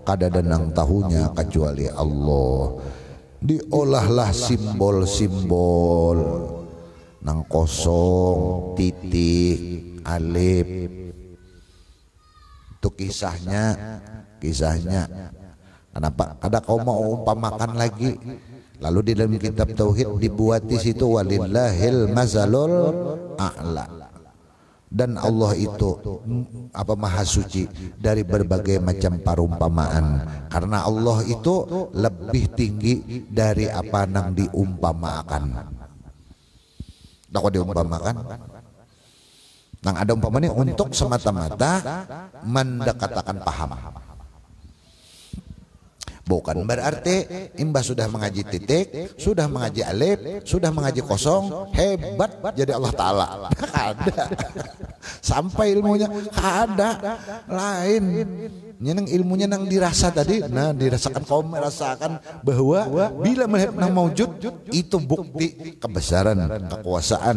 Kada denang tahunya kecuali Allah. Diolahlah simbol-simbol nang kosong, titik, alif. Itu kisahnya. Kenapa? Ada kau mau umpamakan lagi. Lalu di dalam kitab tauhid dibuat di situ walillahil mazalul a'la. Dan Allah itu maha suci dari berbagai macam perumpamaan. Karena Allah itu lebih tinggi dari apa nang diumpamakan. Kau diumpamakan. Nang ada umpamanya untuk semata-mata mendekatakan paham. Bukan berarti imbah sudah mengaji titik, sudah mengaji alif, sudah mengaji kosong, hebat jadi Allah Ta'ala. Ada. Sampai ilmunya ada. Lain. Nyenang ilmunya nang dirasa tadi. Nah dirasakan kaum merasakan bahwa bila melihat nang maujud itu bukti kebesaran, kekuasaan,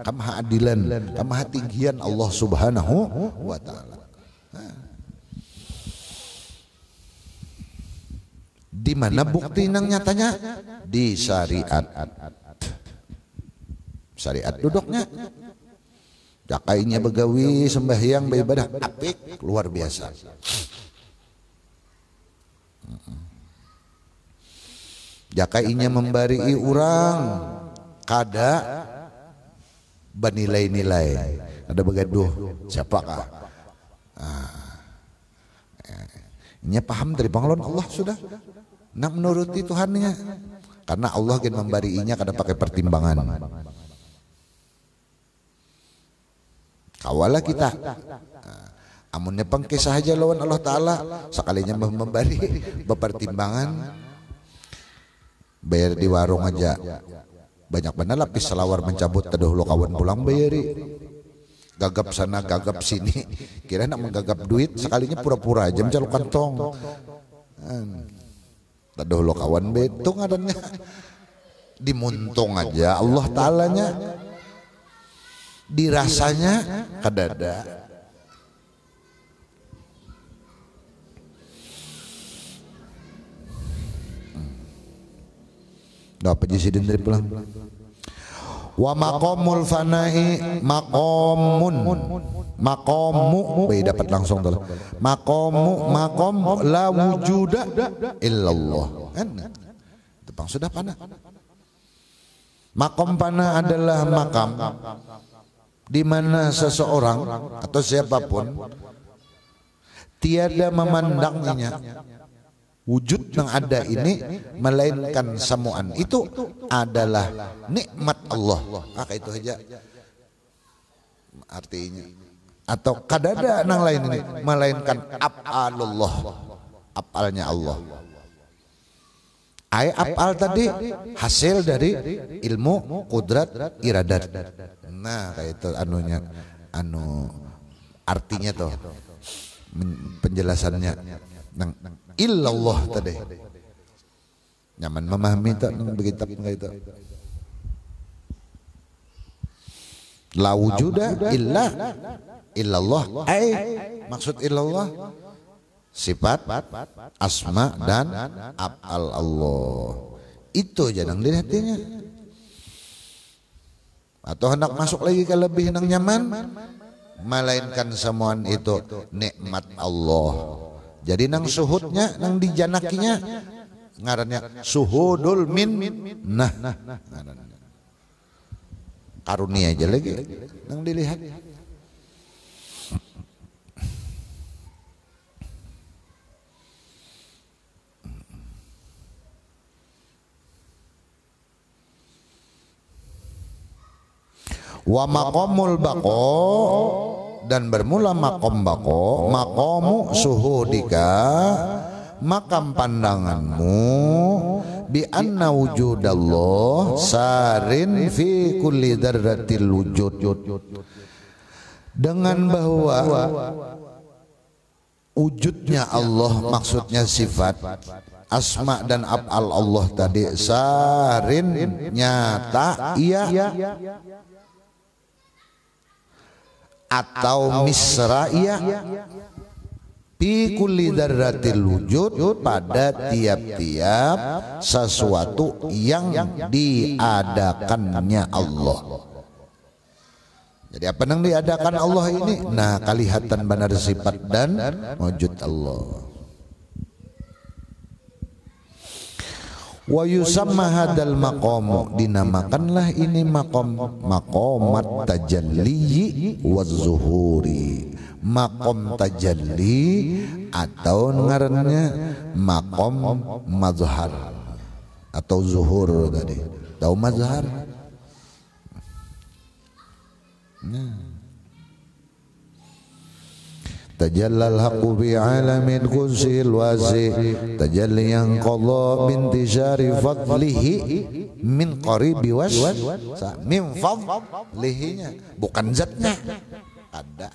kemahaadilan, kemahatinggian Allah Subhanahu wa Ta'ala. Di mana bukti nang nyatanya? Di syariat. Syariat duduknya. Jakainya begawi sembahyang beribadah apik luar biasa. Jakainya membari orang kada bernilai-nilai. Ada begaduh siapakah? Nya paham dari panglon Allah sudah. Nak menuruti Tuhannya karena Allah yang membarinya kada pakai pertimbangan. Kawalah kita amunnya pengke sahaja lawan Allah Ta'ala sekalinya membari berpertimbangan. Bayar di warung aja banyak benar lapis selawar mencabut terdahulu kawan pulang bayari. Gagap sana gagap sini kira nak menggagap duit sekalinya pura-pura aja mencalok kantong. Terdahulu kawan betung adanya dimuntung aja Allah Ta'alanya dirasanya kadada. Dapat jisi dari pulang. Wa maqamul fanai maqamu baik dapat langsung tuh. Maqam la wujuda illallah. Kan? Tepang sudah pana. Maqam pana adalah makam di mana seseorang atau siapapun tiada memandangnya wujud yang ada ini melainkan samuan itu adalah nikmat Allah. Itu aja artinya. Atau kadada nang lain ini melainkan af'alullah, af'alnya Allah. Af'al tadi hasil dari ilmu kudrat iradat. Nah kayak itu anunya artinya tuh penjelasannya nang illallah tadi. Nyaman memahami tak nang begitu enggak itu. La wujuda illallah. Maksud illallah sifat, asma dan af'al Allah. Itu aja nang dilihatnya. Atau hendak masuk lagi ke lebih nang nyaman, melainkan semuaan itu nikmat Allah. Jadi nang suhudnya, nang dijanakinya ngarannya suhudul nah karunia aja lagi nang dilihat. Wa maqamul baqo, dan bermula makom baqo, maqamu suhudika, makam pandanganmu, bi anna wujudallah sarin fi kulli dzarratil wujud, dengan bahwa wujudnya Allah, maksudnya sifat asma dan af'al Allah tadi, sarin nyata iya atau misra iya, fi kulli dzarratil wujud, pada tiap-tiap sesuatu yang diadakannya Allah. Jadi apa yang diadakan Allah ini? Nah, kelihatan benar sifat dan wujud Allah. Wa yusamma hadal maqamu, dinamakanlah ini maqam, maqamat tajalli waz zuhuri, maqam tajalli atau ngarannya maqam mazhar atau zuhur tadi. Tahu mazhar? Tajallal haqqu bi alamin kunsil wazi, tajalli yang qadha bintishari fadlihi min qaribi was min fadlihi, bukan zatnya, ada.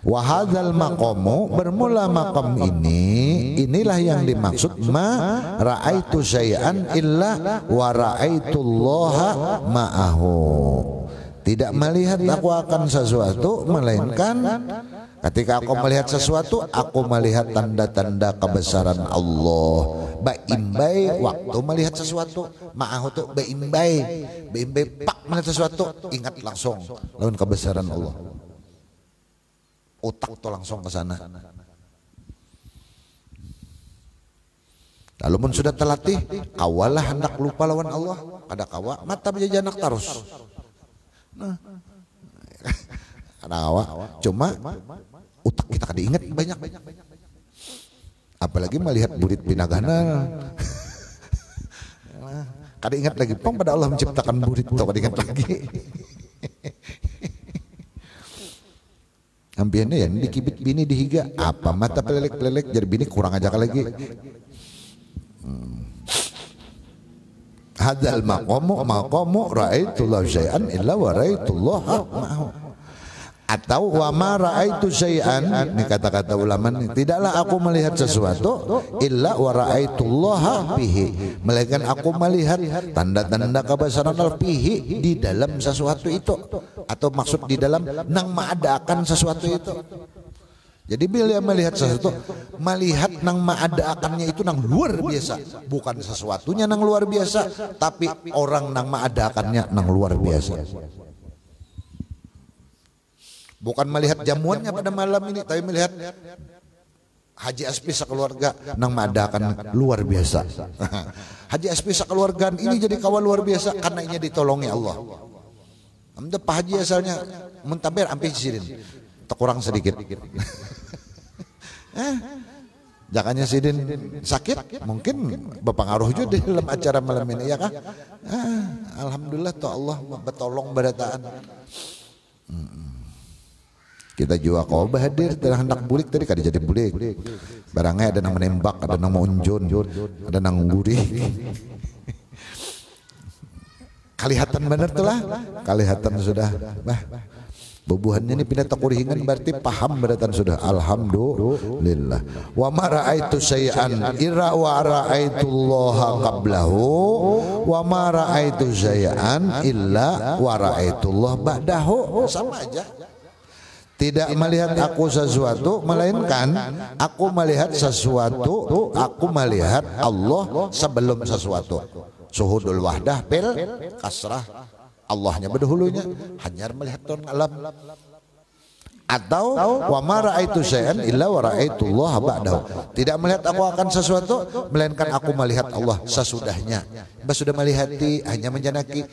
Wa hadzal maqamu, bermula maqam ini, inilah yang dimaksud ma raaitu syai'an illa wa ra'aitullaha ma'ahu. Tidak melihat aku akan sesuatu, melainkan ketika aku melihat sesuatu, aku melihat tanda-tanda kebesaran Allah. Baimbai waktu melihat sesuatu, ma'ahu tuh baimbai pak melihat sesuatu, ingat langsung lawan kebesaran Allah. Otak tuh langsung ke sana. Lalu pun sudah terlatih, kawalah hendak lupa lawan Allah, kada kawa mata menjadi anak tarus. Nah, kada kawa, cuma otak kita kada ingat banyak. Apalagi melihat burit pinagana. Kada ingat lagi, pong pada Allah menciptakan burit, tuh kada ingat lagi. Ambiannya ya dikibit bini dihiga, apa mata pelelek jadi bini kurang aja lagi. Hadzal maqamu ra'aitullah syai'an illa wa ra'aitullah ma'ahu, atau wa ma ra'aitu syai'an, ini kata-kata ulama ini, tidaklah aku melihat sesuatu illa wa ra'aitullah bihi, melainkan aku melihat tanda-tanda kebesaran Allah bihi, di dalam sesuatu itu, atau maksud di dalam nang maadakan sesuatu itu. Jadi bila melihat sesuatu, melihat nang maadakannya itu nang luar biasa, bukan sesuatunya nang luar biasa, tapi orang nang maadakannya nang luar biasa. Bukan melihat jamuannya pada malam ini, tapi melihat Haji Aspi sekeluarga nang maadakan luar biasa. Haji Aspi sekeluarga ini jadi kawan luar biasa karena ini ditolongi Allah. Amda Pak Haji asalnya muntaber ampe sirin, terkurang sedikit. Jakannya sidin sakit, mungkin berpengaruh juga dalam acara malam ini ya kah? Alhamdulillah toh Allah betolong berataan. Kita juga kau hadir telah hendak bulik tadi kada jadi bulik. Barangnya ada nang menembak, ada nang unjun, ada nang gurih. Kelihatan benar tuh lah, kelihatan sudah. Bah, bubuhannya ini pindah takurihingan berarti paham beratan sudah. Alhamdulillah. Wa ma raaitu syai'an ira wa ra'aitullaha qablahu wa ma raaitu syai'an illa wa ra'aitullah ba'dahu. Sama aja. Tidak melihat aku sesuatu, melainkan aku melihat sesuatu, aku melihat Allah sebelum sesuatu. Suhudul wahdah bil kasrah, Allahnya berdahulunya, hanya melihat ton alam. Atau wa ma raaitu syai'an illa wa ra'aitullah ba'dahu, tidak melihat aku akan sesuatu, melainkan aku melihat Allah sesudahnya. Bas sudah melihati, hanya menjanaki,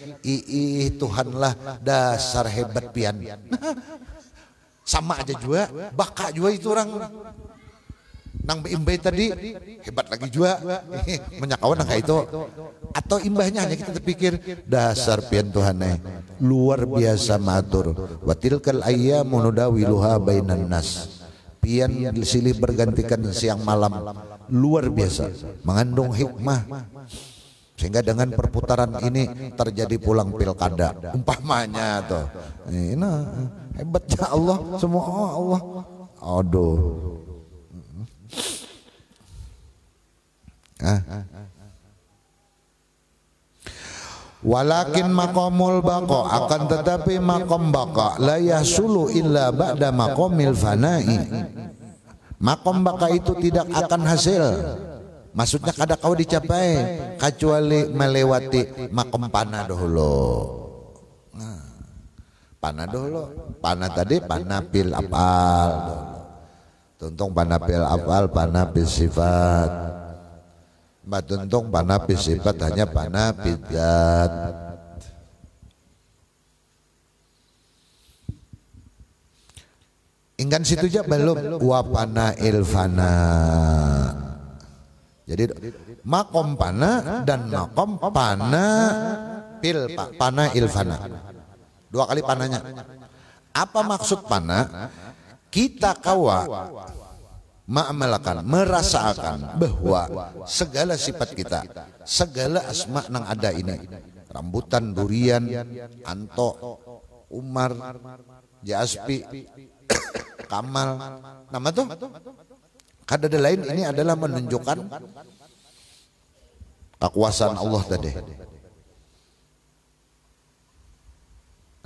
Tuhanlah dasar hebat pian. Sama aja juga, baka juga itu orang. nang imbah tadi hebat lagi juga menyakawan nang itu, atau imbahnya hanya kita terpikir dasar pian Tuhan luar biasa matur wa tilkal ayyamu nudawiluha bainan nas, pian silih bergantikan siang malam, luar biasa mengandung hikmah, sehingga dengan perputaran ini terjadi pulang pilkada umpamanya tuh. Nah, hebatnya Allah, semua Allah. Aduh. Walakin maqamul baqa, akan tetapi maqam baqa la yasulu illa ba'da maqamil fana'i. Maqam baqa itu tidak akan hasil, maksudnya kada kau dicapai kecuali melewati maqam pana dahulu. Nah, pana dahulu, pana tadi pana pil apal, tuntung pana pil apal, pana pil sifat. Mbak tuntung pana pil sifat hanya pana bidat. Ingkan situ aja belum wapana ilfana. Jadi makom pana dan makom pana pil pana ilfana, dua kali pananya. Apa maksud pana? Kita kawa ma'amalakan, merasakan bahwa segala sifat kita, segala asma nang ada ini, rambutan, durian, anto, umar, jaspi, kamal, nama tuh kada ada lain, ini adalah menunjukkan kekuasaan Allah tadi.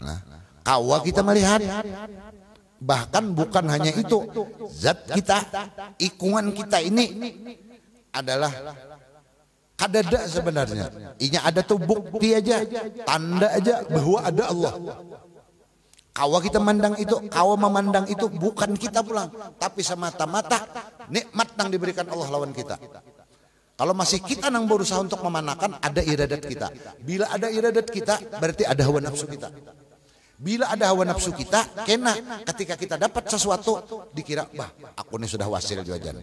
Nah, kawa kita melihat, bahkan bukan hanya itu, zat kita, ikungan kita ini adalah kadada sebenarnya. Ini ada tuh bukti aja, tanda aja bahwa ada Allah. Kawa kita memandang itu, kawa memandang itu bukan kita pulang, tapi semata-mata nikmat yang diberikan Allah lawan kita. Kalau masih kita yang berusaha untuk memanakan, ada iradat kita. Bila ada iradat kita, berarti ada hawa nafsu kita. Bila ada hawa nafsu kita, kena ketika kita dapat sesuatu dikira, bah aku ini sudah wasil jajan.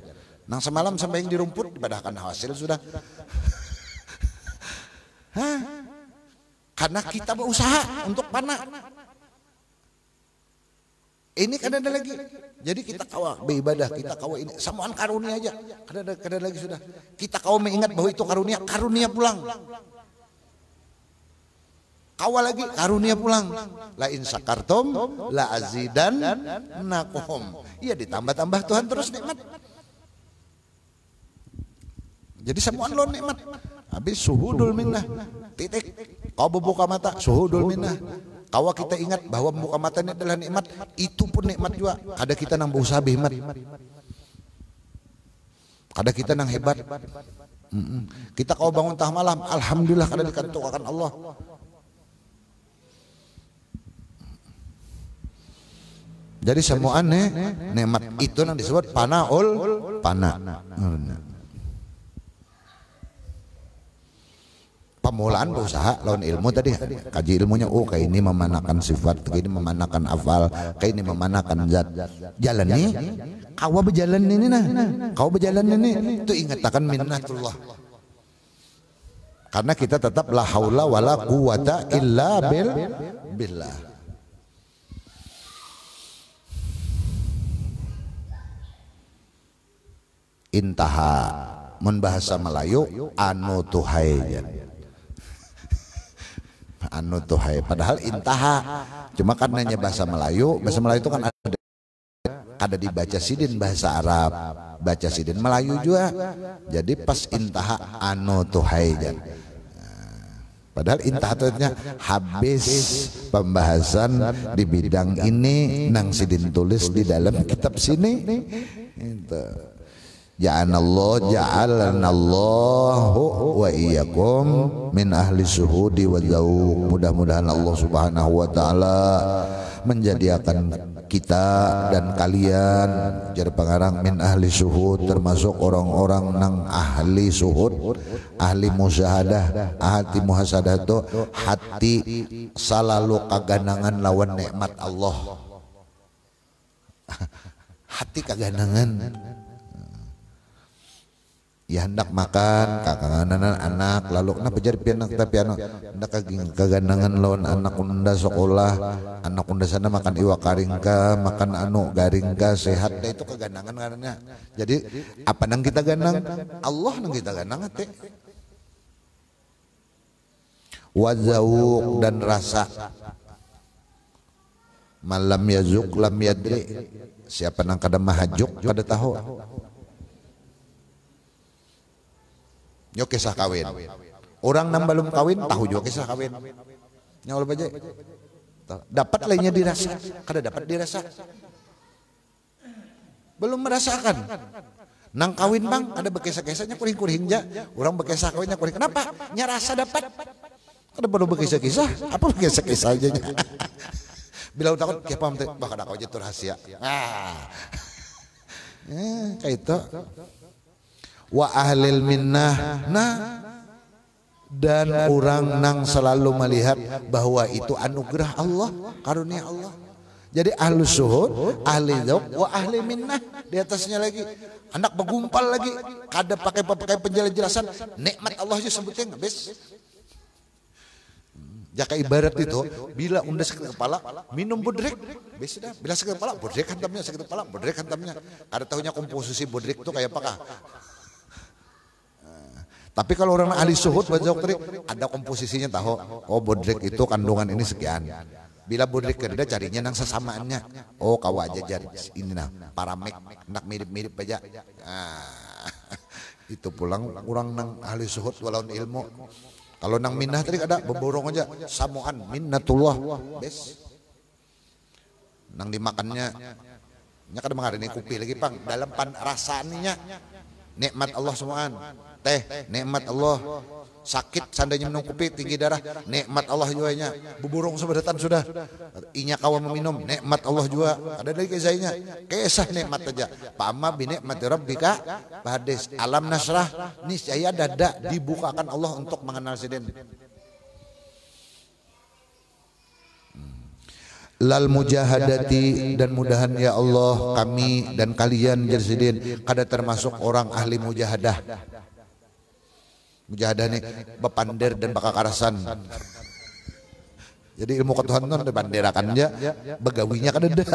Nang semalam sampai yang di rumput dibadahkan hasil sudah. Hah? Karena kita berusaha untuk panah. Ini kan ada lagi. Jadi kita kawa beribadah, kita kawa ini samaan karunia aja. Kada lagi sudah. Kita kawa mengingat bahwa itu karunia pulang. Kawa lagi karunia pulang. La in syakartum la azidannakum. Iya, ditambah-tambah Tuhan terus nikmat. Jadi semua lo nikmat. Habis suhudul minnah. Titik. Kau buka mata, suhudul minnah. Kawa kita ingat bahwa buka mata ini adalah nikmat, itu pun nikmat juga. Ada kita nang berusaha hebat. Ada kita nang hebat. Kita kau bangun tengah malam, alhamdulillah kada dikantukakan Allah. Jadi semua nikmat itu yang disebut panaul pana. Pemulaan berusaha lawan ilmu tadi, kaji ilmunya, oh kayak ini memanakan sifat, kayak ini memanakan afal, kayak ini memanakan zat. Jalan nih, kau berjalan ini nah, kau berjalan ini, itu ingatakan minnatullah. Karena kita tetap la haula wala quwata illa billah. Intaha, membahasa Melayu anu tuhai. Anu tuhai, padahal intaha, cuma karenanya bahasa Melayu itu kan ada dibaca sidin bahasa Arab, baca sidin Melayu juga, jadi pas intaha anu tuhai. Padahal intaha itu habis pembahasan di bidang ini nang sidin tulis di dalam kitab sini. Itu. Ja'alallahu wa iyyakum min ahli syuhudi wa dzauq. Mudah-mudahan Allah Subhanahu wa taala menjadikan kita dan kalian jadi pengarang min ahli syuhud, termasuk orang-orang nang ahli syuhud, ahli musyahadah. Ahli muhasadah itu hati selalu kaganangan lawan nikmat Allah. Hati kaganangan. ya hendak makan kakanganan anak lalu kenapa jadi pianak tapi anu hendak kagandangan lawan anak unda sekolah anak unda sana makan iwak karingka makan anu garingka sehat deh itu kegandangan karena jadi apa nang kita gandang Allah nang kita gandang teh wazauq dan rasa malam yazuk lam yadri siapa nang kada mahajuk kada tahu yo kisah kawin orang nang belum kawin tahu juga kisah kawin nya ulah baje dapat lainnya dirasa kada dapat dirasa belum merasakan nang kawin bang ada bekisah-kisahnya kuring-kuring ja orang bekisah kawinnya kuring kenapa nya rasa dapat kada perlu bekisah-kisah apa bekisah-kisah aja bila takut kieu paham teh bah kada kau jadi rahasia kayak itu wa ahlil minnah dan orang nang selalu melihat bahwa itu anugerah Allah karunia Allah jadi ahlu syuhud ahli dzauq wa ahli minnah di atasnya lagi anak begumpal lagi kada pakai penjelasan nikmat Allah aja sebutnya bes jaka ibarat itu bila unda sakit kepala minum bodrek bes dah bila sakit kepala bodrek hantamnya sakit kepala bodrek hantamnya kada tahunya komposisi bodrek itu kayak apakah. Tapi kalau orang ahli suhud dokter ada komposisinya tahu. Oh bodrek itu kandungan ini sekian. Bila bodrek kerja carinya nang sesamaannya. Oh kau aja jari ini nah paramek nak mirip-mirip aja. Itu pulang orang nang ahli suhud walau ilmu. Kalau nang minnah tadi ada beborong aja samuan minnatullah bes. Nang dimakannya nya kada mengarini kupi lagi pang dalam rasanya nikmat Allah semuaan. Teh nikmat Allah sakit seandainya minum kopi tinggi darah nikmat Allah juga nya buburung sebedatan sudah inya kawa meminum nikmat Allah juga ada lagi kisahnya kisah nikmat aja pama bi nikmati rabbika hadis alam nasrah niscaya dada dibukakan Allah untuk mengenal sidin lal mujahadati dan mudahan ya Allah kami dan kalian jersidin kada termasuk orang ahli mujahadah. Mujahadah nih bepander dan bakakarasan. Jadi ilmu ketuhanan dibanderakan aja begawinya kada ada.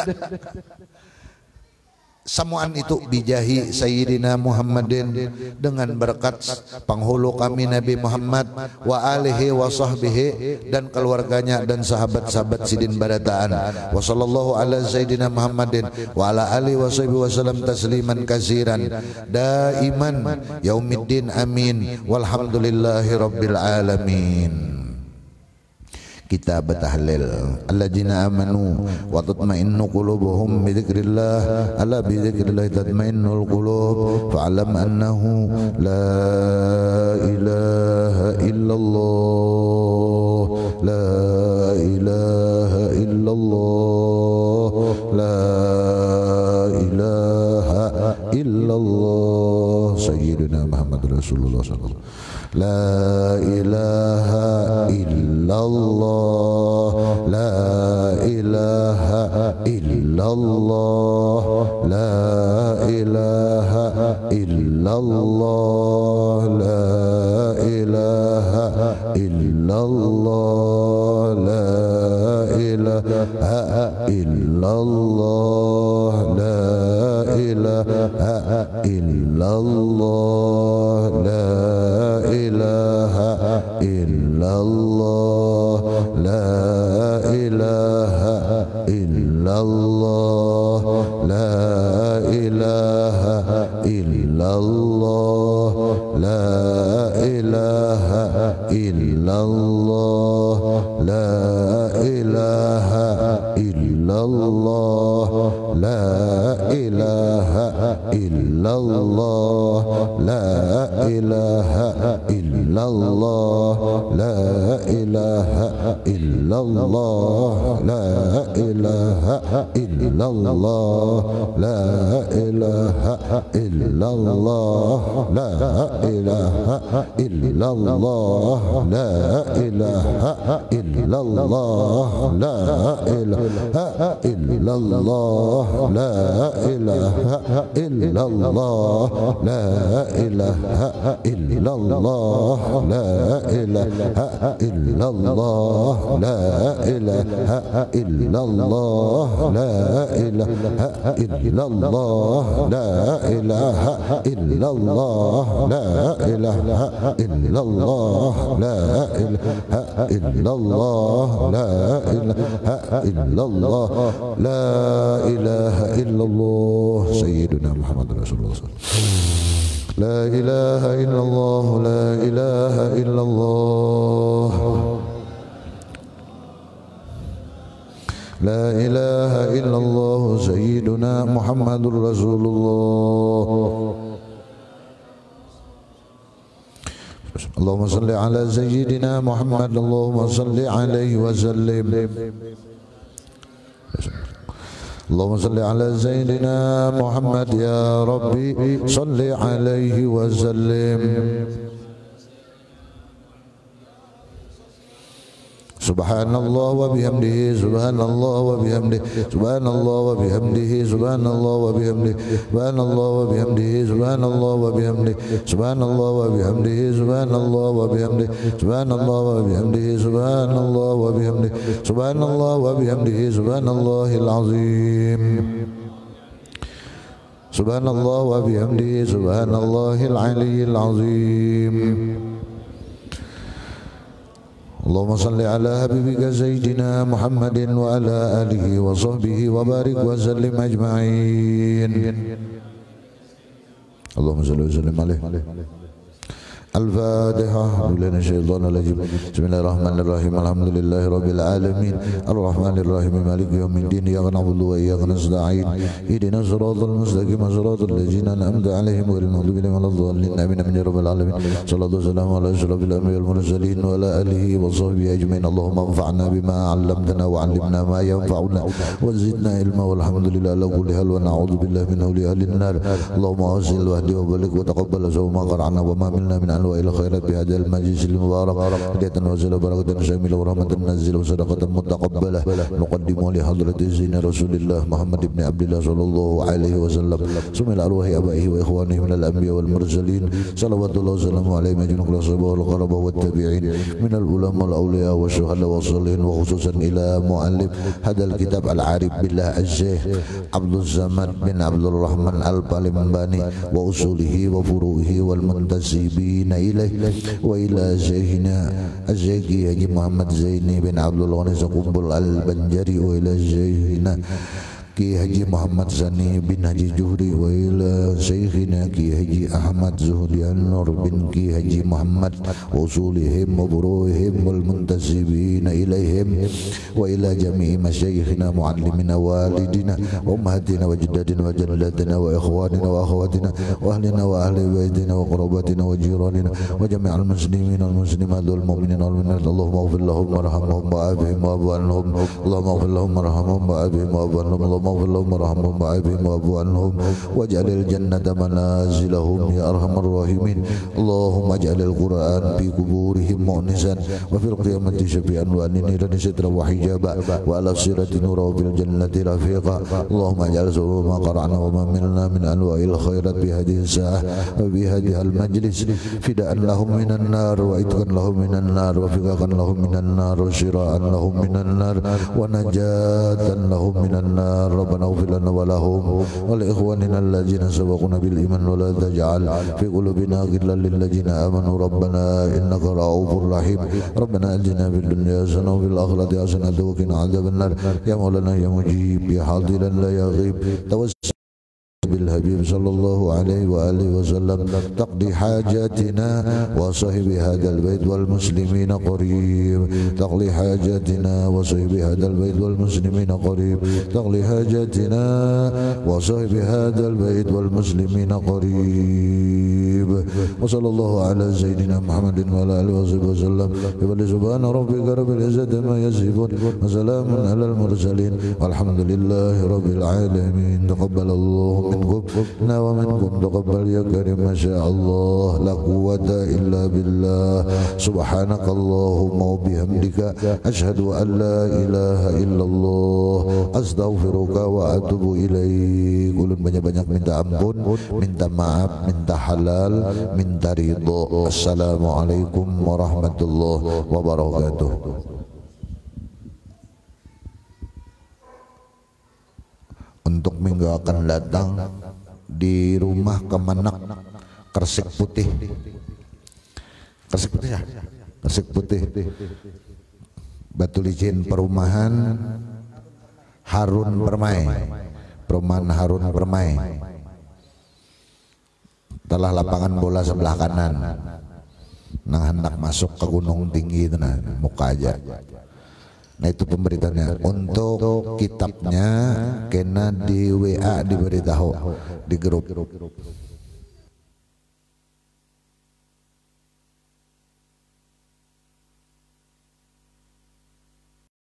Samuan itu bijahi Sayyidina Muhammadin dengan berkat penghulu kami Nabi Muhammad wa alihi wa sahbihi dan keluarganya dan sahabat-sahabat sidin barataan wa sallallahu ala Sayyidina Muhammadin wa ala alihi wa sahbihi wa sallam tasliman katsiran daiman yaumiddin amin walhamdulillahi rabbil alamin. Kitab tahlil alladzina amanu wa tatma'innu qulubuhum bi dzikrillah ala bi dzikrillah tatma'innul qulub fa'lam annahu la ilaha illallah la ilaha illallah la ilaha illallah sayyidina Muhammad Rasulullah sallallahu alaihi wasallam la ilaha illallah la ilaha illallah la ilaha illallah la ilaha illallah la ilaha illallah la ilaha illallah la ilaha illallah la ilaha illallah la ilaha illallah la ilaha illallah la ilaha illallah la ilaha illallah la ilaha illallah, la ilaha illallah, la ilaha illallah, la ilaha illallah, la ilaha illallah, la ilaha illallah, la ilaha illallah, la ilaha illallah, la ilaha illallah, la ilaha illallah, la ilaha illallah, la ilaha illallah, la ilaha illallah, la ilaha illallah, la ilaha illallah, la ilaha illallah, la ilaha illallah sayyiduna Muhammad Rasulullah. La ilaha illallah, la ilaha illallah, la ilaha illallah sayyiduna Muhammadur Rasulullah. Allahumma salli ala sayyidina Muhammad, Allahumma salli alaihi wa sallim. Allahumma salli ala sayyidina Muhammad ya Rabbi salli alaihi wa sallim. Subhanallah wa bihamdihi, subhanallah wa bihamdihi, subhanallah wa bihamdihi, subhanallah wa bihamdihi, subhanallah wa bihamdihi, subhanallah wa bihamdihi, subhanallah wa bihamdihi, subhanallah wa bihamdihi, subhanallah wa bihamdihi, subhanallah wa bihamdihi, subhanallah wa bihamdihi, subhanallahil azim. Subhanallah wa bihamdihi, subhanallahil aliyyil azim. Allahumma salli ala habibika sayyidina Muhammadin wa ala alihi wa sahbihi wa barik wa sallim ajma'in. Allahumma salli wa sallim alaihi. Al-Fatihah. Bismillahirrahmanirrahim. Alhamdulillahi rabbil alamin. Ar-Rahmanirrahim. Maliki yaumiddin. Iyyaka na'budu wa iyyaka nasta'in. Ihdinas siratal mustaqim, siratal ladzina an'amta 'alaihim ghairil maghdubi 'alaihim waladdallin. Amin amin ya rabbal alamin. Shallallahu wassalamu ala asyrafil anbiya'i wal mursalin wa ala alihi wa sahbihi ajmain. Allahumma anfa'na bima 'allamtana wa 'allimna ma yanfa'una wa zidna ilma walhamdulillahi ala kulli hal wa na'udzu billahi min hawli ahlin nar. Allahumma awsil wahdi wa baligh wa taqabbal sawma qara'na wa ma minna min وإلى خيرات بهذا المجلس المبارك هداية وسيلة بركة شاملة ورحمة نازلة وصدقة متقبلة نقدم لحضرة زين رسول الله محمد بن عبد الله صلى الله عليه وسلم ثم إلى أرواح آبائه وإخوانه من الأنبياء والمرسلين صلوات الله وسلامه عليهم أجمعين كل الصحابة والقرابة والتابعين من العلماء والأولياء والشهداء والصالحين وخصوصا إلى مؤلف هذا الكتاب العارف بالله الشيخ عبد الصمد بن عبد الرحمن البالمباني وأصوله وفروعه والمنتسبين إليه وإلى شيخنا الشيخ حجي محمد زيني بن عبد الغني سقوبل البنجري وإلى شيخنا Ki Haji Muhammad Sani bin Haji Juhri wa ila Syekhina Ki Haji Ahmad Zuhdian Nur bin Ki Haji Muhammad wa usulihim wa buruhim wal muntasibina ilaihim wa ila jami'i masyayikhina muallimina walidina wa ummahatina wa jaddatina wa jaddatina wa ikhwanina wa akhawatina wa ahlina wa ahli baitina wa qurabatina wa jiranina wa jami'al muslimina wal muslimat wal mu'minina wal mu'minat. Allahumma ighfir lahum warhamhum wa'afihim wa'fu anhum. Allahumma ighfir lahum warhamhum wa'afihim wa'fu anhum. اغفر لهم وارحمهم وعافهم واعف عنهم واجعل الجنة منازلهم يا أرحم الراحمين. اللهم اجعل القرآن في قبورهم مؤنسا وفي القيامة شفيعا والنيران سترا وحجابا وعلى الصراط نورا وفي الجنة رفيقا. اللهم اجعل سوء ما قرأنا وما ملنا من أنواع الخيرات بهذه الساعة وبهذه المجلس فداء لهم من النار وعتقا لهم من النار وفقاقا لهم من النار وشراء لهم من النار ونجاة لهم من النار. ربنا اغفر لنا ولهم ولإخواننا الذين سبقونا بالإيمان ولا تجعل في قلوبنا غلا للذين آمنوا ربنا إنك رؤوف رحيم. ربنا آتنا في الدنيا حسنة وفي الآخرة حسنة وقنا عذاب النار. يا مولانا يا مجيب يا حاضرا لا يغيب توسل بالحبيب صلى الله عليه وآله وسلم تقضي حاجاتنا وصحب هذا البيت والمسلمين قريب تقضي حاجاتنا وصحب هذا البيت والمسلمين قريب تقضي حاجاتنا وصحب هذا البيت والمسلمين قريب وصلى الله على سيدنا محمد وعلى آله وصحبه وسلم سبحان ربك رب العزة ما يصفون وسلام على المرسلين والحمد لله رب العالمين تقبل الله منكم ومنكم تقبل يا كريم ما شاء الله لا قوة إلا بالله سبحانك اللهم وبحمدك أشهد أن لا إله إلا الله أستغفرك وأتوب إليك. Ulun banyak-banyak minta ampun, minta maaf, minta halal, minta ridho. Assalamualaikum warahmatullahi wabarakatuh. Untuk minggu akan datang di rumah Kemenak Kersik Putih. Kersik Putih ya? Kersik Putih. Batu Licin perumahan Harun Permai. Perumahan Harun Permai. Telah lapangan bola sebelah kanan. Nah hendak masuk ke Gunung Tinggi itu nah, muka aja. Nah itu pemberitaannya. Untuk kitabnya kena di WA diberitahu di grup.